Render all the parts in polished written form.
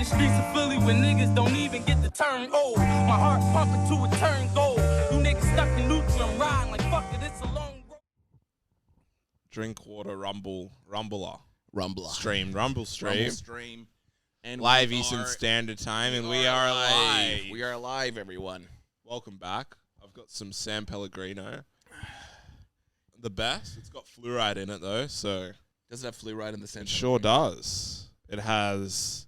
the streets of Philly where niggas don't even get the turn old. My heart pumping to a turn gold. You niggas stuck in neutral and riding like fuck it, it's a long road. Drinkwater Rumbler. Rumble stream. And Live Eastern Standard Time, and we are live. We are live, everyone. Welcome back. I've got some San Pellegrino. The best. It's got fluoride in it, though, so... Does it have fluoride in the center? It sure does. It has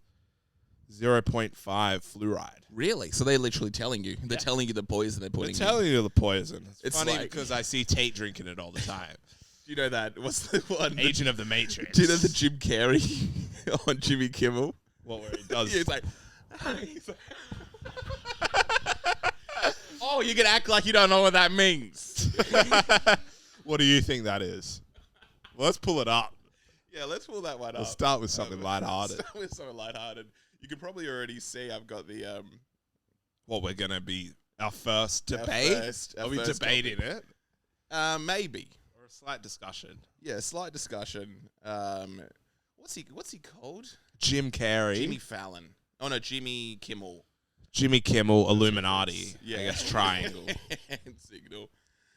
0.5 fluoride. Really? So they're literally telling you. They're telling you the poison they're putting in. They're telling you the poison. It's funny like, because I see Tate drinking it all the time. Do you know that? What's the one? Agent of the Matrix. Do you know the Jim Carrey on Jimmy Kimmel? What, where he does... Yeah, he's like... Oh, you can act like you don't know what that means. What do you think that is? Well, let's pull it up. Yeah, let's pull that one up. We'll start with something lighthearted. Start with something lighthearted. You can probably already see I've got the... What we're going to be... Our first debate? Are we debating it? Maybe. Or a slight discussion? Yeah, slight discussion. What's he called? Jim Carrey. Jimmy Fallon. Oh, no, Jimmy Kimmel. Jimmy Kimmel, Illuminati. Yeah. I guess triangle. And Signal.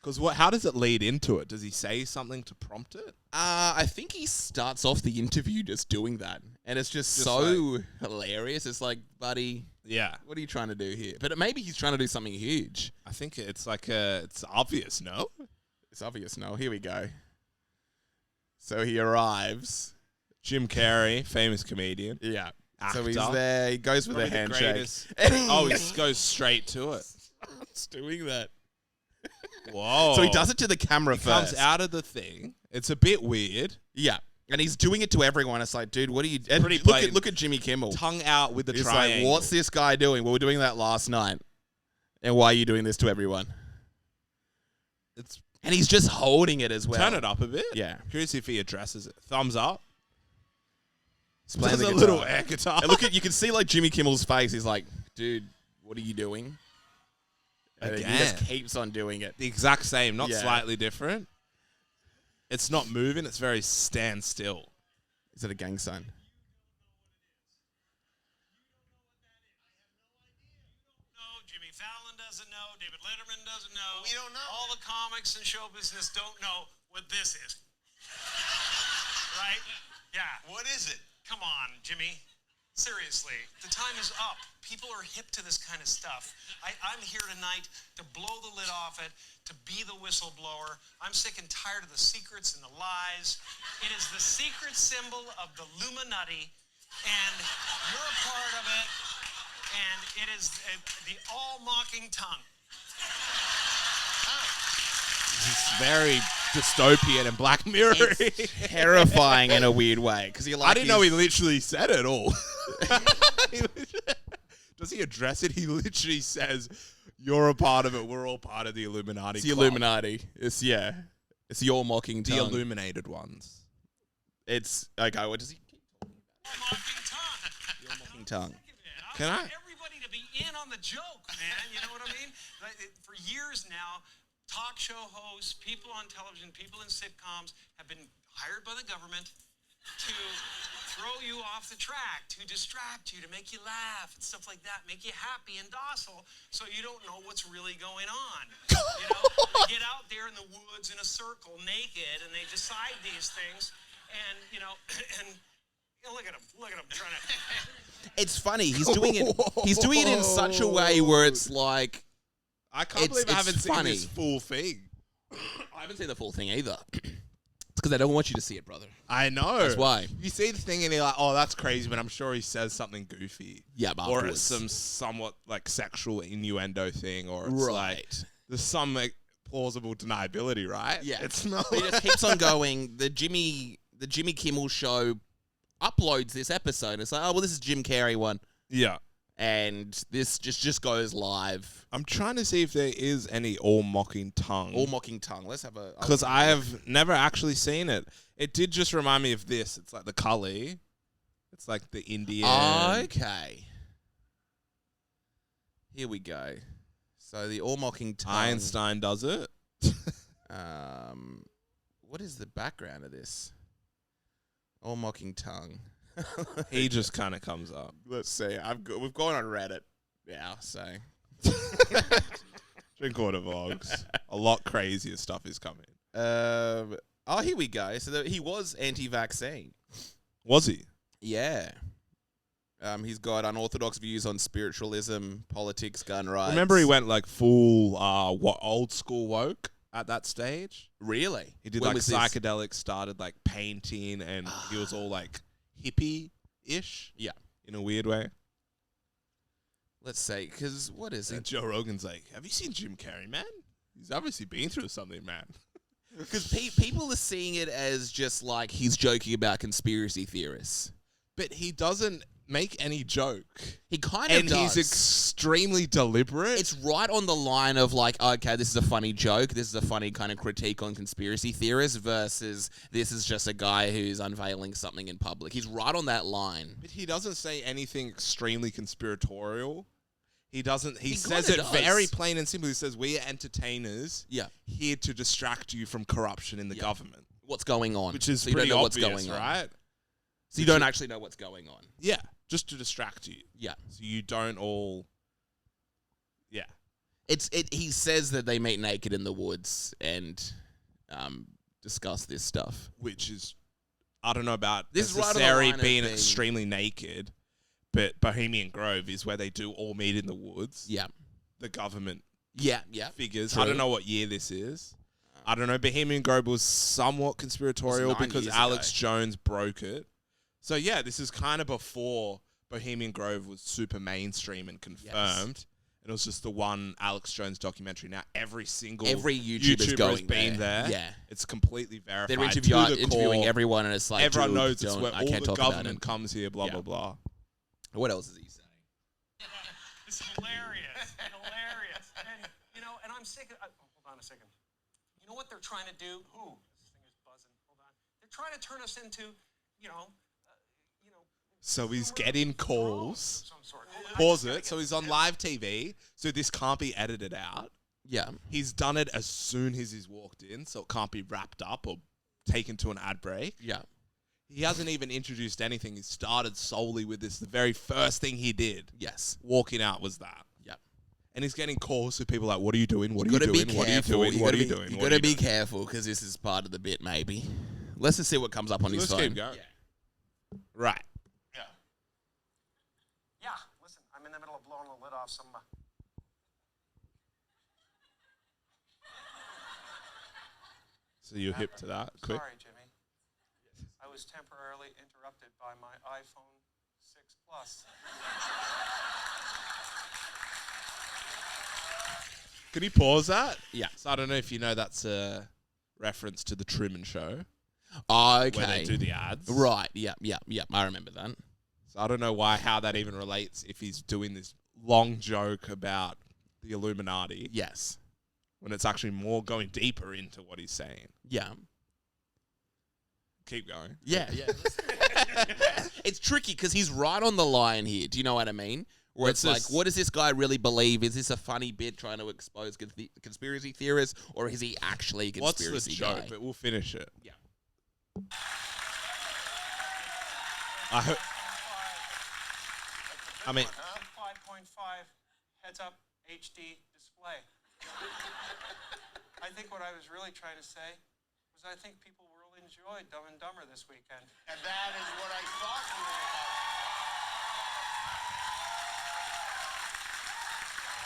Because how does it lead into it? Does he say something to prompt it? I think he starts off the interview just doing that. And it's just so hilarious. It's like, buddy, yeah, what are you trying to do here? But maybe he's trying to do something huge. I think it's like it's obvious, no? It's obvious, no. Here we go. So he arrives. Jim Carrey, famous comedian. Yeah. Actor. So he's there. He goes with a handshake. He goes straight to it. Starts doing that. Whoa. So he does it to the camera he first. Comes out of the thing. It's a bit weird. Yeah. And he's doing it to everyone. It's like, dude, what are you... And look at Jimmy Kimmel. Tongue out with the He's triangle. like, what's this guy doing? Well, we were doing that last night. And why are you doing this to everyone? And he's just holding it as well. Turn it up a bit. Yeah. Curious if he addresses it. Thumbs up. There's a little air guitar. And you can see like Jimmy Kimmel's face. He's like, dude, what are you doing? And he just keeps on doing it. The exact same, not slightly different. It's not moving. It's very standstill. Is it a gang sign? Jimmy Fallon doesn't know. David Letterman doesn't know. We don't know. All the comics and show business don't know what this is. Right? Yeah. What is it? Come on, Jimmy. Seriously, the time is up. People are hip to this kind of stuff. I'm here tonight to blow the lid off it, to be the whistleblower. I'm sick and tired of the secrets and the lies. It is the secret symbol of the Illuminati, and you're a part of it, and it is the all-mocking tongue. It's very dystopian and Black Mirror. It's terrifying in a weird way. I didn't know he literally said it all. Does he address it? He literally says, you're a part of it. We're all part of the Illuminati. It's the Illuminati. It's the all-mocking tongue. The illuminated ones. It's, okay, what does he keep talking about? All-mocking tongue. The all-mocking tongue. Can I? Everybody to be in on the joke, man. You know what I mean? For years now, talk show hosts, people on television, people in sitcoms have been hired by the government to throw you off the track, to distract you, to make you laugh and stuff like that, make you happy and docile so you don't know what's really going on. You know, they get out there in the woods in a circle naked and they decide these things and, you know, look at him trying to... It's funny. He's doing it in such a way where it's like... I can't believe I haven't seen this full thing. I haven't seen the full thing either. It's because I don't want you to see it, brother. I know. That's why. You see the thing and you're like, oh, that's crazy, but I'm sure he says something goofy. Yeah, but or it's some somewhat like sexual innuendo thing, or it's like there's some like, plausible deniability, right? Yeah. It's not. He just keeps on going. The Jimmy Kimmel show uploads this episode. It's like, oh well, this is Jim Carrey one. Yeah. And this just goes live. I'm trying to see if there is any all-mocking tongue. All-mocking tongue. Let's have a... Because I have never actually seen it. It did just remind me of this. It's like the Kali. It's like the Indian. Okay. Here we go. So the all-mocking tongue... Einstein does it. What is the background of this? All-mocking tongue. He just kind of comes up. Let's see. We've gone on Reddit now, so. Drink water vlogs. A lot crazier stuff is coming. Here we go. So he was anti-vaccine. Was he? Yeah. He's got unorthodox views on spiritualism, politics, gun rights. Remember he went like full old school woke at that stage? Really? He did When like was this? psychedelics, started like painting, and he was all like hippie-ish. Yeah. In a weird way. Let's see, because what is And it? Joe Rogan's like, have you seen Jim Carrey, man? He's obviously been through something, man. Because people are seeing it as just like he's joking about conspiracy theorists. But he doesn't make any joke. He kind of And does. he's extremely deliberate. It's right on the line of like, okay, this is a funny joke. This is a funny kind of critique on conspiracy theorists versus this is just a guy who's unveiling something in public. He's right on that line. But he doesn't say anything extremely conspiratorial. He doesn't. He says kinda it does. very plain and simple. He says, we are entertainers Yeah. here to distract you from corruption in the Yeah. government. What's going on? Which is so you pretty don't know obvious, what's going on. right? So you don't actually know what's going on. Yeah, just to distract you. Yeah. So you don't all... Yeah. He says that they meet naked in the woods and discuss this stuff. Which is... I don't know about This is right on the necessarily line of being being- extremely naked, but Bohemian Grove is where they do all meet in the woods. Yeah. The government Yeah. figures. True. I don't know what year this is. I don't know. Bohemian Grove was somewhat conspiratorial 9 because years Alex ago. Jones broke it. So yeah, this is kind of before Bohemian Grove was super mainstream and confirmed. And it was just the one Alex Jones documentary. Now every YouTuber's going been there. there. Yeah. It's completely verified. They're to the interviewing core. everyone, and it's like Everyone dude, knows it's don't- where I all can't the talk about government it. comes here. Blah Yeah. blah blah. What else is he saying? It's hilarious. Hilarious. And I'm sick of... hold on a second. You know what they're trying to do? Who? This thing is buzzing. Hold on. They're trying to turn us into, So he's getting calls. some sort. Pause it. So he's on live TV. So this can't be edited out. Yeah. He's done it as soon as he's walked in, so it can't be wrapped up or taken to an ad break. Yeah. He hasn't even introduced anything. He started solely with this. The very first thing he did, Yes. walking out, was that. Yeah. And he's getting calls to people like, what are you doing? What are You you gotta be doing? What are you careful. doing? What are you doing? You What are gotta be doing? careful because this is part of the bit. Maybe. Let's just see what comes up on his Let's phone. keep going. Right. Yeah, listen, I'm in the middle of blowing the lid off some... So you're hip to that. Quick. Sorry, Jimmy. I was temporarily interrupted by my iPhone 6 Plus. Can you pause that? Yeah. So I don't know if you know that's a reference to the Truman Show. Oh, Where they okay. do the ads. Right. Yeah. I remember that. So I don't know how that even relates if he's doing this long joke about the Illuminati Yes. when it's actually more going deeper into what he's saying. Yeah. Keep going. Yeah. It's tricky because he's right on the line here. Do you know what I mean? Where What's it's this? like, what does this guy really believe? Is this a funny bit trying to expose conspiracy theorists, or is he actually a What's the conspiracy joke? guy? But we'll finish it. Yeah. I mean, 5.5 heads-up HD display. I think what I was really trying to say was I think people really enjoyed Dumb and Dumber this weekend. And that is what I thought you were about.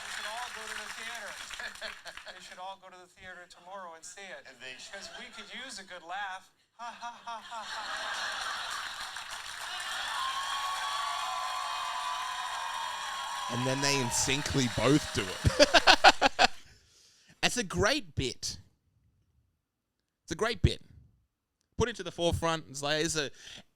They should all go to the theater. They should all go to the theater tomorrow and see it. And they should. Because we could use a good laugh. Ha ha ha ha ha. and then they in syncly both do it. It's a great bit. It's a great bit. Put it to the forefront. It's like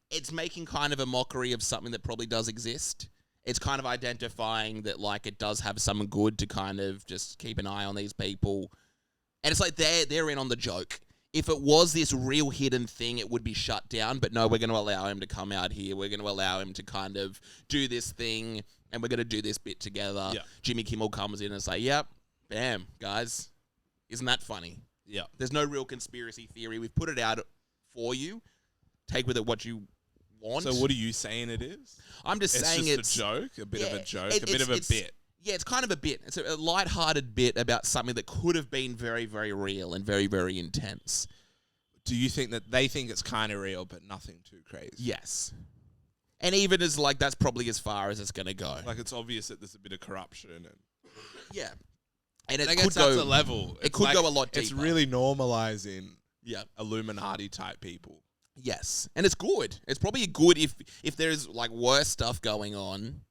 it's making kind of a mockery of something that probably does exist. It's kind of identifying that like it does have some good to kind of just keep an eye on these people. And it's like they're in on the joke. If it was this real hidden thing, it would be shut down. But no, we're going to allow him to come out here. We're going to allow him to kind of do this thing, and we're going to do this bit together. Yeah. Jimmy Kimmel comes in and say, yep, bam, guys. Isn't that funny? Yeah. There's no real conspiracy theory. We've put it out for you. Take with it what you want. So what are you saying it is? I'm just saying it's a joke, a bit of a joke, a bit of a bit. Yeah, it's kind of a bit. It's a light-hearted bit about something that could have been very, very real and very, very intense. Do you think that they think it's kind of real, but nothing too crazy? Yes. And even as, like, that's probably as far as it's going to go. Like, it's obvious that there's a bit of corruption. And yeah. And it I could guess go... that's a level. It could go a lot deeper. It's really normalizing yeah. Illuminati-type people. Yes. And it's good. It's probably good if there's, like, worse stuff going on.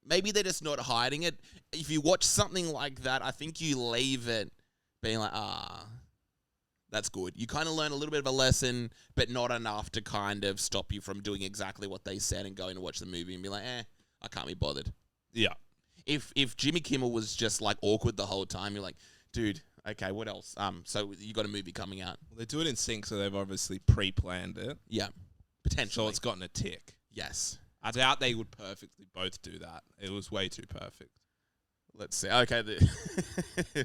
Maybe they're just not hiding it. If you watch something like that, I think you leave it being like, that's good. You kind of learn a little bit of a lesson, but not enough to kind of stop you from doing exactly what they said and going to watch the movie and be like, I can't be bothered. Yeah. If Jimmy Kimmel was just like awkward the whole time, you're like, dude, okay, what else? So you got a movie coming out. Well, they do it in sync, so they've obviously pre-planned it. Yeah. Potentially. So it's gotten a tick. Yes. I doubt they would perfectly both do that. It was way too perfect. Let's see. Okay,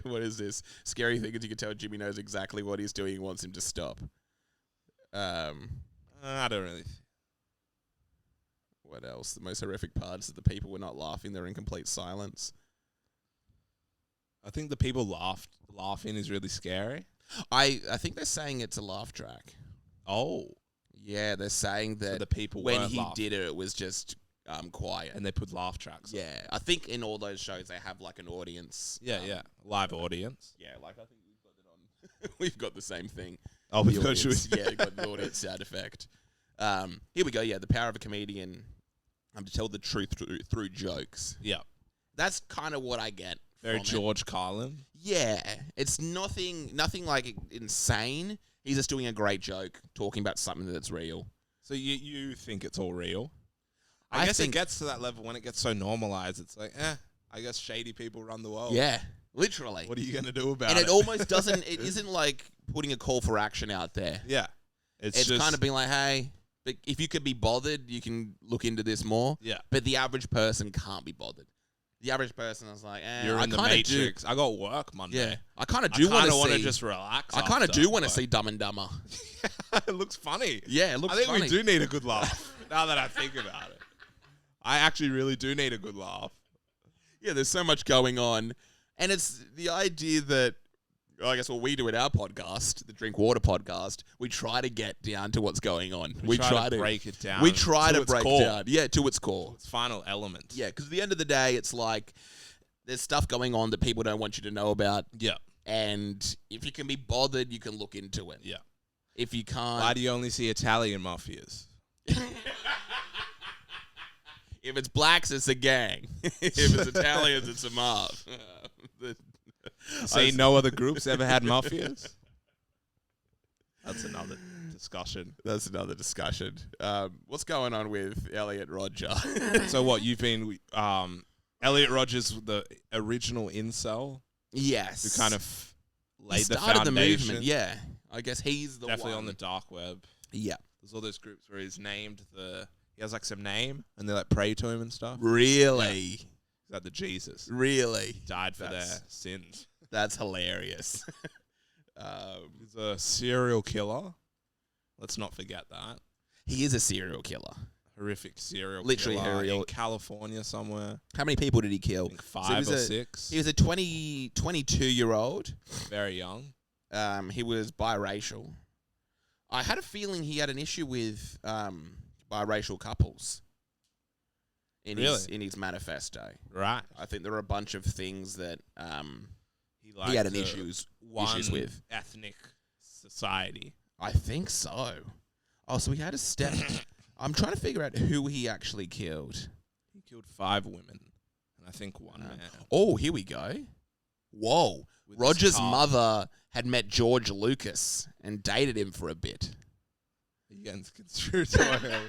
what is this? Scary thing is you can tell Jimmy knows exactly what he's doing. He wants him to stop. I don't really. What else? The most horrific part is that the people were not laughing. They're in complete silence. I think the people laughing is really scary. I think they're saying it's a laugh track. Oh. Yeah, they're saying that So the people when weren't he laughing. did it, it was just quiet. And they put laugh tracks on. Yeah, I think in all those shows they have like an audience. Yeah. Live audience. Yeah, like I think we've got it on. We've got the same thing. Oh, The we've got audience. Yeah, we've got the audience sound effect. Here we go. Yeah, the power of a comedian to tell the truth through jokes. Yeah. That's kind of what I get. Very from George Carlin. Yeah, it's nothing like insane. He's just doing a great joke, talking about something that's real. So you think it's all real? I I guess think- it gets to that level when it gets so normalized. It's like, I guess shady people run the world. Yeah, literally. What are you going to do about And it? it almost doesn't. It isn't like putting a call for action out there. Yeah. It's just kind of being like, hey, but if you could be bothered, you can look into this more. Yeah. But the average person can't be bothered. The average person is like, You're I in the kinda Matrix. I got work Monday. Yeah, I kind of I do want kind to of want to see. just relax. I kind of do want to after, see Dumb and Dumber. but- It looks funny. Yeah, it looks I think funny. we do need a good laugh. Now that I think about it, I actually really do need a good laugh. Yeah, there's so much going on, and it's the idea that I guess what we do at our podcast, the Drink Water podcast, we try to get down to what's going on. We try to break it down. We try to to its break core. down, to its core. Its final element. Yeah, because at the end of the day, it's like there's stuff going on that people don't want you to know about. Yeah. And if you can be bothered, you can look into it. Yeah. If you can't... Why do you only see Italian mafias? If it's blacks, it's a gang. If it's Italians, it's a mob. See, no other groups ever had mafias? That's another discussion. That's another discussion. What's going on with Elliot Rodger? So what, you've been... Elliot Rodger's the original incel Yes. who kind of He laid the started foundation. the movement, yeah. I guess he's the Definitely one. on the dark web. Yeah. There's all those groups where he's named he has like some name and they like pray to him and stuff. Really? He's like the Jesus. Really? Died for their That's- sins. That's hilarious. He's a serial killer. Let's not forget that. He is a serial killer. Horrific serial Literally killer serial- in California somewhere. How many people did he kill? I think So 5 or 6. He was a 22-year-old. Very young. He was biracial. I had a feeling he had an issue with biracial couples in his manifesto. Right. I think there are a bunch of things that He he had an liked issues one with. ethnic society. I think so. Oh, so he had a step. I'm trying to figure out who he actually killed. He killed 5 women and I think 1 man. Oh, here we go. Whoa. With his Roger's car. mother had met George Lucas and dated him for a bit. Are you getting conspiratorial?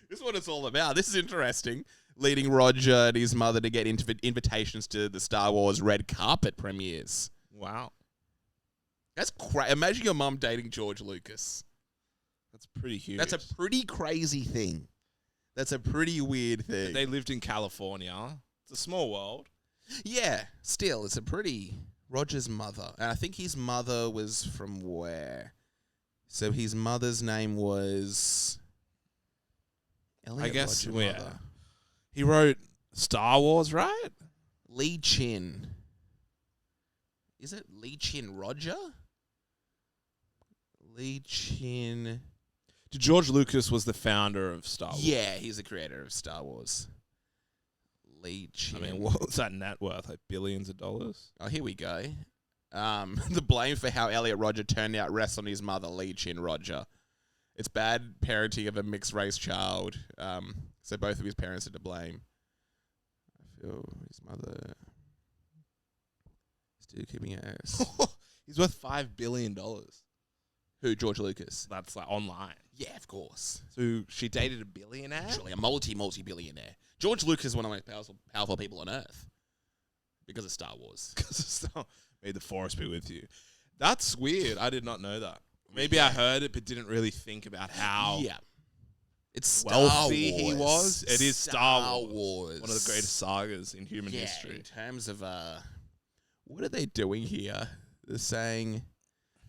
This is what it's all about. This is interesting. Leading Roger and his mother to get invitations to the Star Wars red carpet premieres. Wow. That's crazy. Imagine your mum dating George Lucas. That's pretty huge. That's a pretty crazy thing. That's a pretty weird thing. They lived in California. It's a small world. Yeah, still, it's a pretty... Roger's mother. And I think his mother was from where? So his mother's name was Elliot I guess, Rodger yeah. mother. He wrote Star Wars, right? Lee Chin. Is it Lee Chin Rodger? Lee Chin. George Lucas was the founder of Star Wars. Yeah, he's the creator of Star Wars. Lee Chin. I mean, what was that net worth? Like billions of dollars? Oh, here we go. The blame for how Elliot Rodger turned out rests on his mother, Lee Chin Rodger. It's bad parenting of a mixed race child. So both of his parents are to blame. I feel his mother still keeping ass. He's worth $5 billion. Who? George Lucas. That's like online. Yeah, of course. So she dated a billionaire? Actually, a multi-billionaire. George Lucas is one of the most powerful people on Earth because of Star Wars. May the force be with you. That's weird. I did not know that. Maybe I heard it, but didn't really think about how It's Star wealthy Wars. he was. It is Star Wars. Wars. One of the greatest sagas in human history. In terms of what are they doing here? They're saying,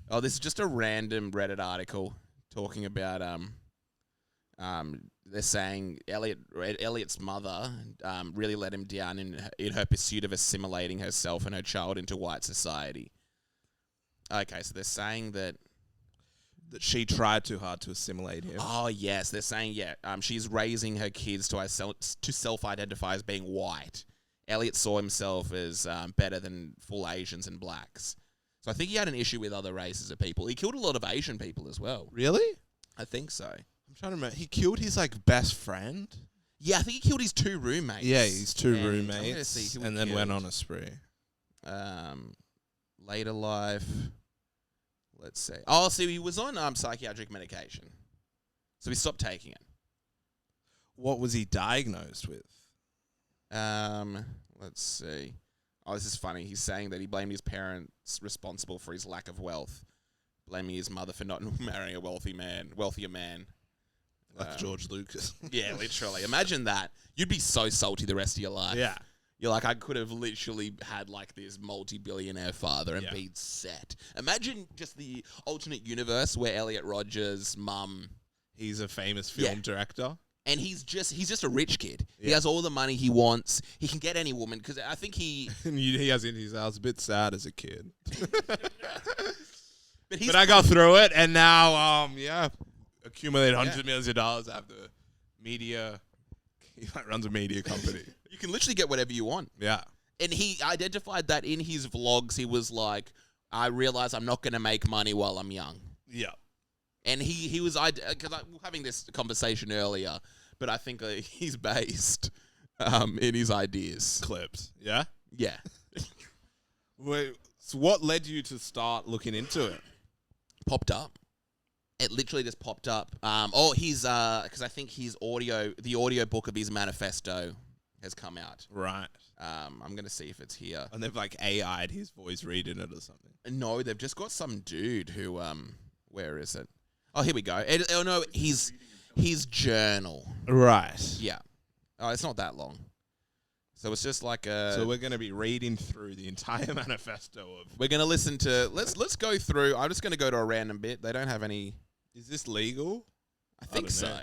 oh, this is just a random Reddit article talking about they're saying Elliot's mother really let him down in her pursuit of assimilating herself and her child into white society. Okay, so they're saying that she tried too hard to assimilate him. Oh yes, they're saying she's raising her kids to self-identify as being white. Elliot saw himself as better than full Asians and blacks. So I think he had an issue with other races of people. He killed a lot of Asian people as well. Really? I think so. I'm trying to remember. He killed his best friend. Yeah, I think he killed his 2 roommates. Yeah, his 2 And roommates, and then went on a spree. Later life. Let's see. Oh, so he was on psychiatric medication. So he stopped taking it. What was he diagnosed with? Let's see. Oh, this is funny. He's saying that he blamed his parents responsible for his lack of wealth, blaming his mother for not marrying a wealthier man. Like George Lucas. Yeah, literally. Imagine that. You'd be so salty the rest of your life. Yeah. You're like, I could have literally had like this multi-billionaire father and been set. Imagine just the alternate universe where Elliot Rodger's mum, he's a famous film director. and he's just a rich kid. Yeah. He has all the money he wants. He can get any woman because I think he he has in his house. A bit sad as a kid. But I got through it, and now accumulated hundreds of millions of dollars after media. He runs a media company. You can literally get whatever you want. Yeah. And he identified that in his vlogs. He was like, I realize I'm not going to make money while I'm young. Yeah. And he was, because we were having this conversation earlier, but I think he's based in his ideas. Clipped. Yeah? Yeah. Wait, so what led you to start looking into it? Popped up. It literally just popped up. Because I think the audio book of his manifesto has come out. Right. I'm going to see if it's here. And they've like AI'd his voice reading it or something. No, they've just got some dude who, where is it? Oh, here we go. No, his journal. Right. Yeah. Oh, it's not that long. So it's just like a... So we're going to be reading through the entire manifesto of... We're going to listen to... Let's go through... I'm just going to go to a random bit. They don't have any... Is this legal? I think don't so. know.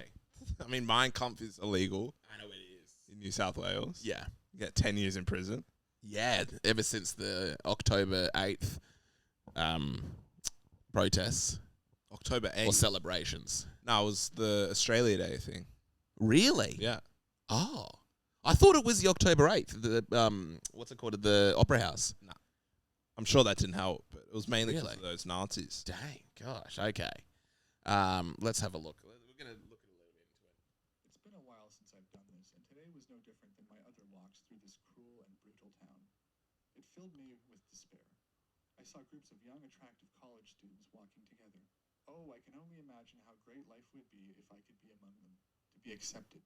I mean, Mein Kampf is illegal. I know it is. In New South Wales. Yeah. You get 10 years in prison. Yeah, ever since the October 8th protests. October 8th? Or celebrations. No, it was the Australia Day thing. Really? Yeah. Oh. I thought it was the October 8th. The what's it called? The Opera House. No. I'm sure that didn't help, but it was mainly because Really? of those Nazis. Dang, gosh, okay. Let's have a look. We're going to look a little bit into it. It's been a while since I've done this, and today was no different than my other walks through this cruel and brutal town. It filled me with despair. I saw groups of young, attractive college students walking together. Oh, I can only imagine how great life would be if I could be among them, to be accepted.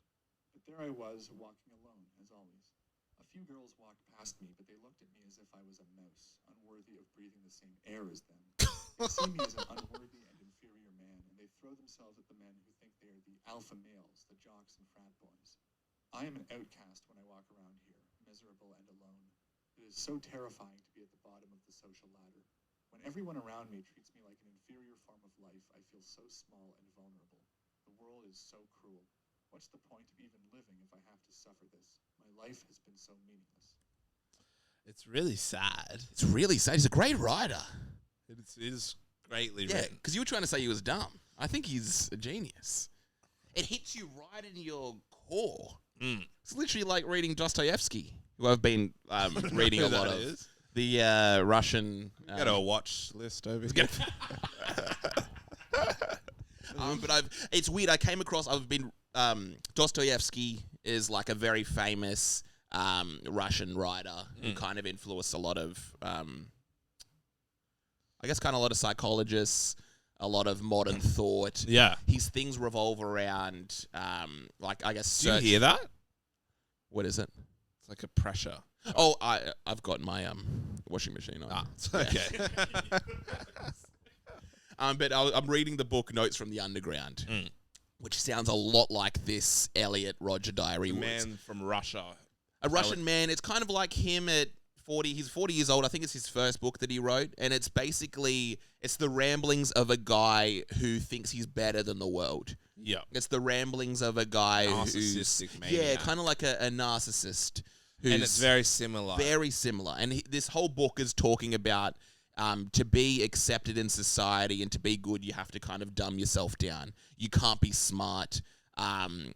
But there I was, walking alone, as always. A few girls walked past me, but they looked at me as if I was a mouse, unworthy of breathing the same air as them. They see me as an unworthy and inferior man, and they throw themselves at the men who think they are the alpha males, the jocks and frat boys. I am an outcast when I walk around here, miserable and alone. It is so terrifying to be at the bottom of the social ladder. When everyone around me treats me like an inferior form of life, I feel so small and vulnerable. The world is so cruel. What's the point of even living if I have to suffer this? My life has been so meaningless. It's really sad. It's really sad. He's a great writer. It is greatly Yeah, written. because you were trying to say he was dumb. I think he's a genius. It hits you right in your core. It's literally like reading Dostoevsky, who I've been reading a lot of. Is. The Russian... Got a watch list over here. But it's weird. I came across... Dostoevsky is like a very famous Russian writer who kind of influenced a lot of... I guess kind of a lot of psychologists, a lot of modern thought. Yeah. His things revolve around, like, I guess... Do you hear that? What is it? It's like a pressure. Oh, I've got my washing machine on. Okay. But I'm reading the book Notes from the Underground, which sounds a lot like this Elliot Rodger diary. Man from Russia. A Russian man. It's kind of like him at 40. He's 40 years old. I think it's his first book that he wrote. And it's basically, it's the ramblings of a guy who thinks he's better than the world. Yeah. It's the ramblings of a guy Narcissistic who's... maniac. Yeah, kind of like a narcissist. And it's very similar. Very similar. And this whole book is talking about to be accepted in society and to be good, you have to kind of dumb yourself down. You can't be smart.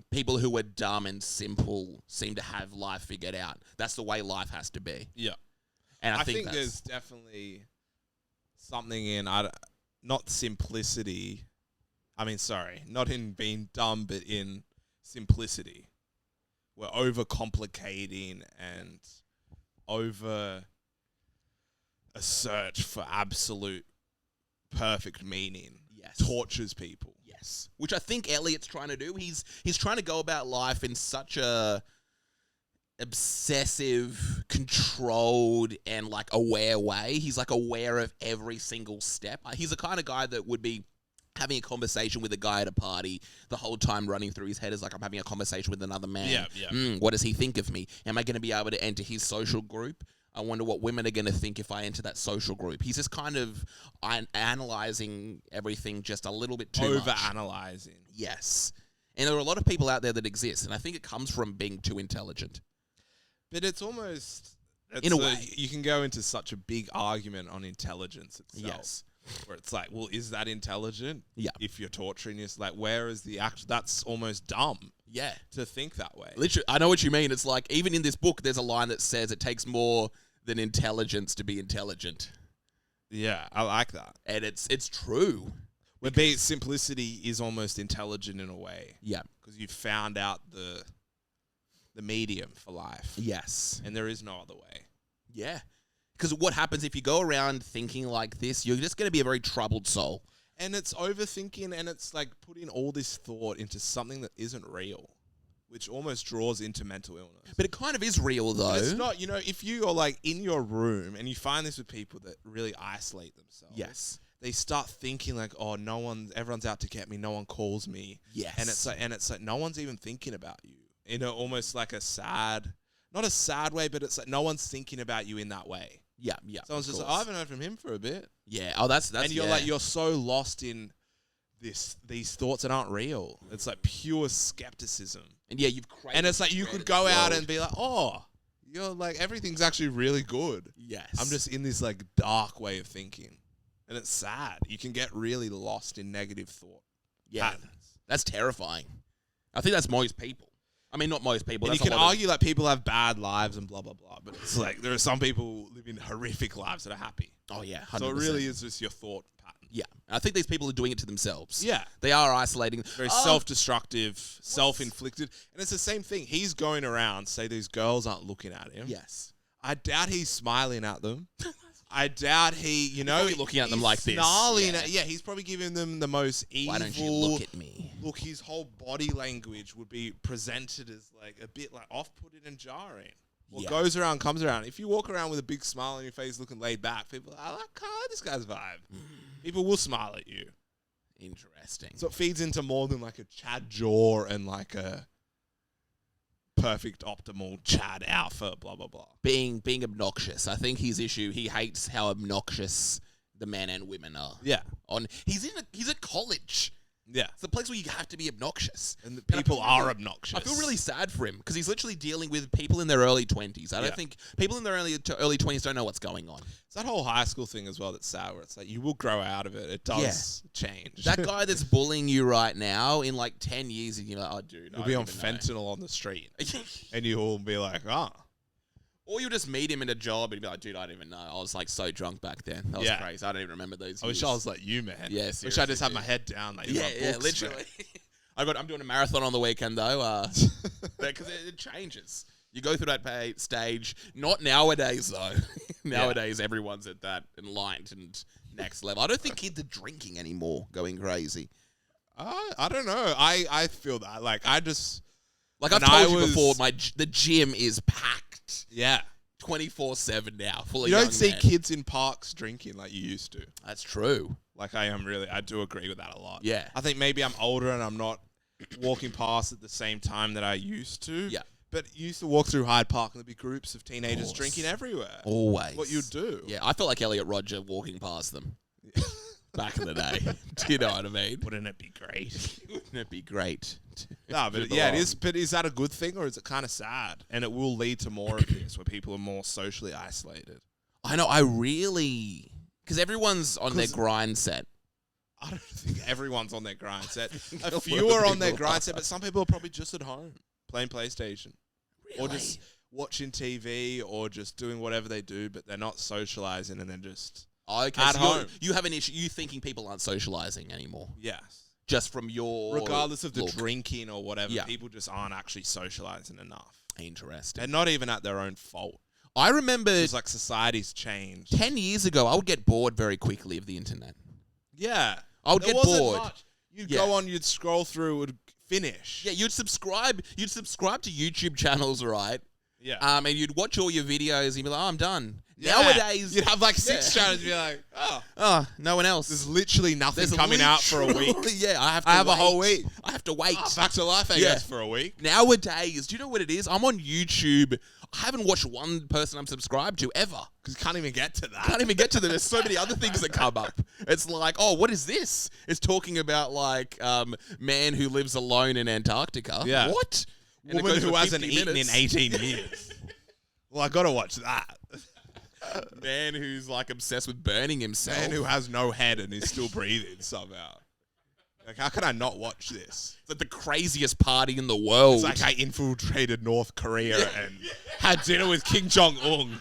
People who are dumb and simple seem to have life figured out. That's the way life has to be. Yeah. And I think there's definitely something in, not simplicity. Not in being dumb, but in simplicity. We're overcomplicating and over a search for absolute perfect meaning. Yes. Tortures people. Yes. Which I think Elliot's trying to do. He's trying to go about life in such a obsessive, controlled, and like aware way. He's like aware of every single step. He's the kind of guy that would be having a conversation with a guy at a party the whole time running through his head is like, I'm having a conversation with another man. Yeah. What does he think of me? Am I going to be able to enter his social group? I wonder what women are going to think if I enter that social group. He's just kind of analyzing everything just a little bit too much. Over-analyzing. Yes. And there are a lot of people out there that exist, and I think it comes from being too intelligent. But it's almost... In a way. You can go into such a big argument on intelligence itself. Yes. Where it's like, well, is that intelligent? Yeah. If you're torturing us, like, where is the action? That's almost dumb. Yeah. To think that way. Literally, I know what you mean. It's like, even in this book, there's a line that says it takes more than intelligence to be intelligent. Yeah, I like that. And it's true. But simplicity is almost intelligent in a way. Yeah. Because you've found out the medium for life. Yes. And there is no other way. Yeah. Because what happens if you go around thinking like this, you're just going to be a very troubled soul. And it's overthinking, and it's like putting all this thought into something that isn't real, which almost draws into mental illness. But it kind of is real, though. But it's not, if you are like in your room, and you find this with people that really isolate themselves. Yes. They start thinking like, oh, everyone's out to get me, no one calls me. Yes. And it's like no one's even thinking about you. Almost like not a sad way, but it's like no one's thinking about you in that way. Yeah. Someone's just like, I haven't heard from him for a bit. Yeah. Oh, that's and you're like, you're so lost in these thoughts that aren't real. It's like pure skepticism. And yeah, you've created. And it's like you could go out and be like, oh, you're like, everything's actually really good. Yes. I'm just in this like dark way of thinking. And it's sad. You can get really lost in negative thought patterns. That's terrifying. I think that's most people. I mean, not most people. And that's you can argue like people have bad lives and blah, blah, blah. But it's like there are some people living horrific lives that are happy. Oh, yeah. 100%. So it really is just your thought pattern. Yeah. I think these people are doing it to themselves. Yeah. They are isolating. Very self-destructive, self-inflicted. And it's the same thing. He's going around, say these girls aren't looking at him. Yes. I doubt he's smiling at them. I doubt he's looking at them like this. Snarling he's probably giving them the most evil. Why don't you look at me? Look, his whole body language would be presented as like a bit like off-putting and jarring. What goes around comes around. If you walk around with a big smile on your face, looking laid back, people are like, I like this guy's vibe. People will smile at you. Interesting. So it feeds into more than like a Chad jaw and like a perfect optimal Chad alpha, blah, blah, blah. Being obnoxious. I think his issue, he hates how obnoxious the men and women are. Yeah. He's at college. Yeah. It's a place where you have to be obnoxious. And the people are obnoxious. I feel really sad for him because he's literally dealing with people in their early 20s. I don't think people in their early 20s don't know what's going on. It's that whole high school thing as well that's sad, where it's like you will grow out of it. It does change. That guy that's bullying you right now, in like 10 years, you're like, oh, dude. You'll be on fentanyl on the street. And you'll be like, oh. Or you'll just meet him in a job and be like, dude, I don't even know. I was like so drunk back then. That was crazy. I don't even remember those years. I wish I was like you, man. Yeah, wish I just had my head down. Like, literally. I'm doing a marathon on the weekend though, because it changes. You go through that stage. Not nowadays though. Nowadays everyone's at that enlightened next level. I don't think kids are drinking anymore, going crazy. I don't know. I feel that. Like I just. Like I've told you before, the gym is packed. Yeah. 24/7 now. Full of you don't young see men. kids in parks drinking like you used to. That's true. Like I do agree with that a lot. Yeah. I think maybe I'm older and I'm not walking past at the same time that I used to. Yeah. But you used to walk through Hyde Park and there'd be groups of teenagers drinking everywhere. Always. What you'd do. Yeah, I felt like Elliot Rodger walking past them. Back in the day. Do you know what I mean? Wouldn't it be great? Wouldn't it be great? No, but yeah, it is. But is that a good thing or is it kind of sad? And it will lead to more of this, where people are more socially isolated. I know. Because everyone's on their grind set. I don't think everyone's on their grind set. A few are on their grind set, but some people are probably just at home playing PlayStation, or just watching TV, or just doing whatever they do, but they're not socializing and they're just. Okay, at so home. You have an issue. You thinking people aren't socializing anymore? Yes. Just from your regardless of the look. Drinking or whatever, people just aren't actually socializing enough. Interesting. And not even at their own fault. I remember it's like society's changed. 10 years ago, I would get bored very quickly of the internet. Yeah. I would get bored. Much. You'd go on, you'd scroll through, it would finish. Yeah, you'd subscribe to YouTube channels, right? Yeah. And you'd watch all your videos and you'd be like, oh, I'm done. Yeah. Nowadays, you'd have like 6 channels and be like, oh, no one else. There's literally nothing coming out for a week. Yeah, I have a whole week. I have to wait. Back to life, I guess, for a week. Nowadays, do you know what it is? I'm on YouTube. I haven't watched one person I'm subscribed to ever. Because you can't even get to that. Can't even get to them. There's so many other things that come up. It's like, oh, what is this? It's talking about like man who lives alone in Antarctica. Yeah. What? Woman who hasn't eaten in 18 years. Well, I got to watch that. Man who's like obsessed with burning himself. Man who has no head and is still breathing somehow. Like, how can I not watch this? It's like the craziest party in the world. It's like I infiltrated North Korea and had dinner with Kim Jong-un.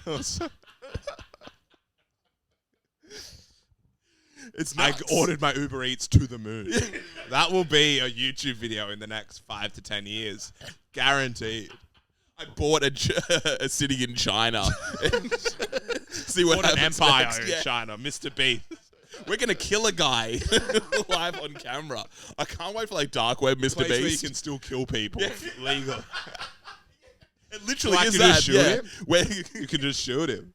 It's I nuts. ordered my Uber Eats to the moon. That will be a YouTube video in the next 5 to 10 years. Guaranteed. I bought a city in China. See what an happens empire next. in China. Mr. B. We're going to kill a guy live on camera. I can't wait for like dark web Mr. Place where you Beast. can still kill people. Legal. It literally Like is you that. just shoot him? Where You can just shoot him.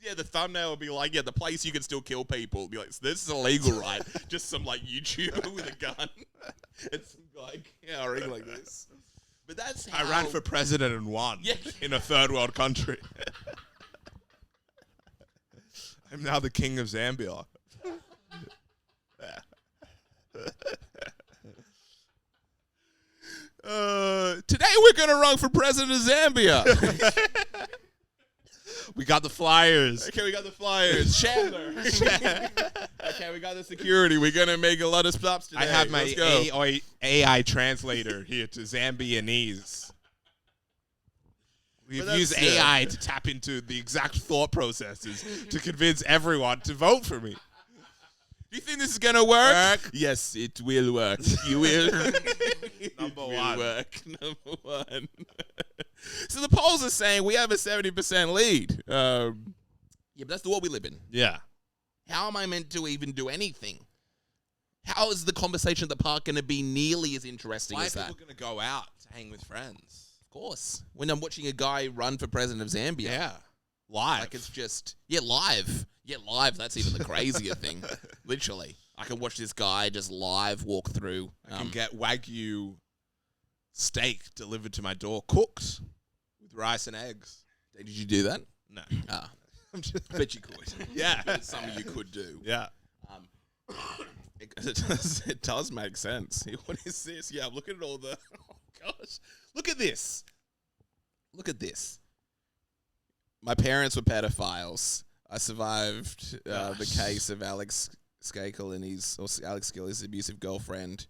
yeah, the thumbnail will be like, the place you can still kill people. Be like, this is illegal, right? Just some like YouTuber with a gun. And some guy cowering like this. But that's how... I ran for president and won in a third world country. I'm now the king of Zambia. Today we're going to run for president of Zambia. We got the flyers. Okay, we got the flyers. Chandler. Okay, we got the security. We're going to make a lot of stops today. I have my Let's go. AI translator here to Zambianese. We've used AI to tap into the exact thought processes to convince everyone to vote for me. Do you think this is going to work? Yes, it will work. You will. Number It one. will work. Number one. So the polls are saying we have a 70% lead. Yeah, but that's the world we live in. Yeah. How am I meant to even do anything? How is the conversation at the park going to be nearly as interesting Why are as that? people going to go out to hang with friends? Of course. When I'm watching a guy run for president of Zambia. Yeah. Live. Like it's just, live. Yeah, live. That's even the crazier thing. Literally. I can watch this guy just live walk through. I can get Wagyu steak delivered to my door, cooked with rice and eggs. Did you do that? No. Ah. Bet you could. Yeah. It's something you could do. Yeah. It does make sense. What is this? Yeah, I'm looking at all the... Oh, gosh. Look at this. Look at this. My parents were pedophiles. I survived the case of Alex Skakel and Alex Gill, his abusive girlfriend.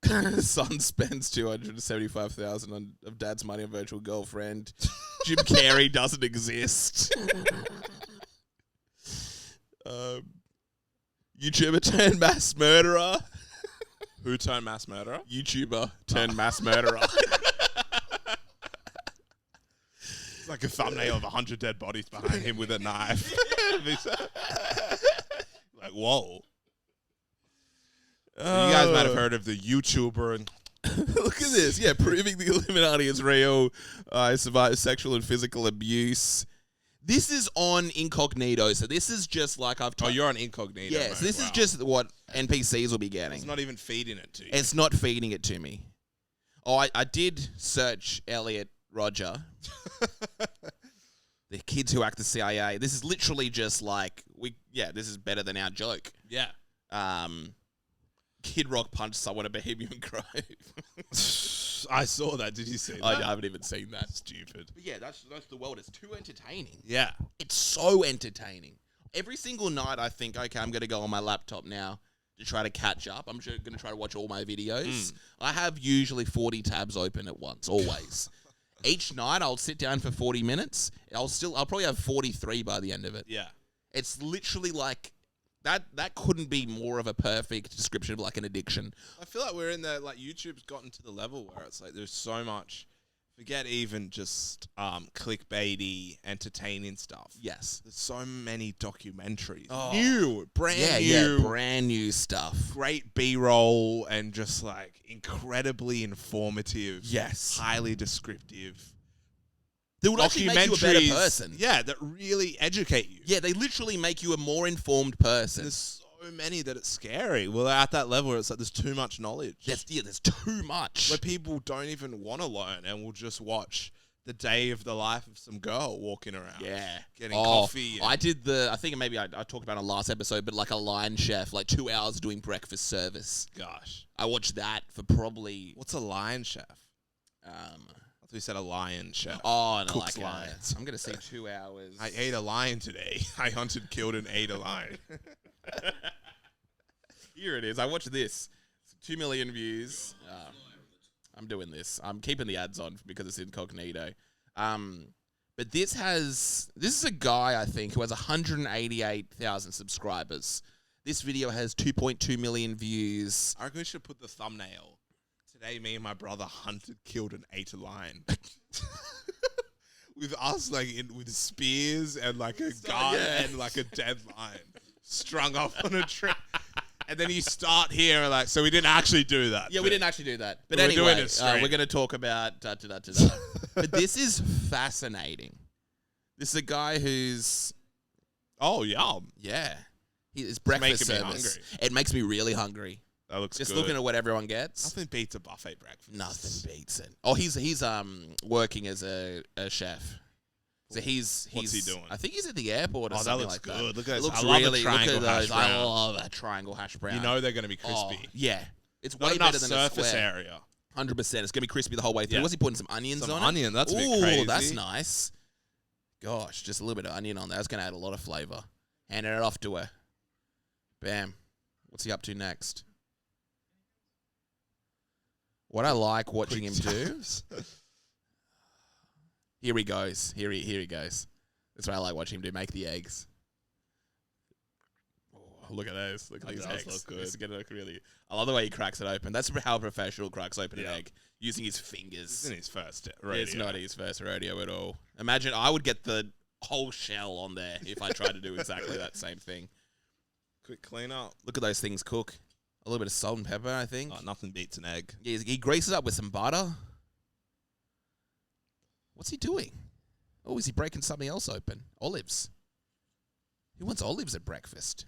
Son spends $275,000 of dad's money on virtual girlfriend. Jim Carrey doesn't exist. YouTuber turned mass murderer. Who turned mass murderer? YouTuber turned mass murderer. It's like a thumbnail of 100 dead bodies behind him with a knife. Like, whoa. You guys might have heard of the YouTuber. And Look at this. Yeah, proving the Illuminati is real. I survived sexual and physical abuse. This is on incognito, so this is just like I've oh, you're on incognito. Yes, this is just what NPCs will be getting. It's not even feeding it to you. It's not feeding it to me. Oh, I did search Elliot Rodger. The kids who act the CIA. This is literally just like this is better than our joke. Yeah. Kid Rock punched someone at Bohemian Grove. I saw that. Did you see that? I haven't even seen that. Stupid. But yeah, that's the world. It's too entertaining. Yeah. It's so entertaining. Every single night I think, okay, I'm going to go on my laptop now to try to catch up. I'm going to try to watch all my videos. I have usually 40 tabs open at once, always. Each night I'll sit down for 40 minutes. I'll probably have 43 by the end of it. Yeah. It's literally like that couldn't be more of a perfect description of like an addiction. I feel like we're in the, like, YouTube's gotten to the level where it's like there's so much, forget even just clickbaity, entertaining stuff. Yes. There's so many documentaries. Oh. Brand new stuff. Great B-roll and just like incredibly informative. Yes. Highly descriptive. They would actually make you a better person. Yeah, that really educate you. Yeah, they literally make you a more informed person. There's so many that it's scary. Well, at that level, it's like there's too much knowledge. There's too much. Where people don't even want to learn and will just watch the day of the life of some girl walking around. Yeah. Getting coffee. I did I think maybe I talked about it on last episode, but like a Lion Chef, like 2 hours doing breakfast service. Gosh. I watched that for probably... What's a lion chef? I thought you said a lion chef. Oh, no, Cooks like lions. I'm going to say 2 hours. I ate a lion today. I hunted, killed, and ate a lion. Here it is. I watched this. 2 million views. I'm doing this. I'm keeping the ads on because it's incognito. But this is a guy, I think, who has 188,000 subscribers. This video has 2.2 million views. I reckon we should put the thumbnail. Today, me and my brother hunted, killed, and ate a lion. With us, like, with spears and like a gun and like a dead lion strung up on a tree. And then you start here, like, so we didn't actually do that. Yeah, we didn't actually do that. But we're anyway, doing it we're going to talk about But this is fascinating. This is a guy who's... Oh, yum. Yeah. His breakfast making me service. hungry. It makes me really hungry. That looks Just good. looking at what everyone gets. Nothing beats a buffet breakfast. Nothing beats it. Oh, he's working as a chef. So he's What's he doing? I think he's at the airport or Oh, that something looks like good. that. Look at It this. looks I love a really triangle look at hash those. I brown. love that triangle hash brown. You know they're going to be crispy. Oh, yeah. It's Not way enough better than surface a square. area. 100%. It's going to be crispy the whole way through. Yeah. Was he putting some onions Some on onion, it? that's a bit Ooh, crazy. that's nice. Gosh, just a little bit of onion on there. That's going to add a lot of flavour. Handing it off to her. Bam. What's he up to next? What I like watching him do... Here he goes. Here he goes. That's what I like watching him do. Make the eggs. Oh, look at those. Look at That these does eggs. look good. This is gonna look really... I love the way he cracks it open. That's how a professional cracks open an egg. Using his fingers. This isn't his first rodeo. It's not his first rodeo at all. Imagine I would get the whole shell on there if I tried to do exactly that same thing. Quick clean up. Look at those things cook. A little bit of salt and pepper, I think. Oh, nothing beats an egg. Yeah, he greases up with some butter. What's he doing? Oh, is he breaking something else open? Olives. Who wants olives at breakfast?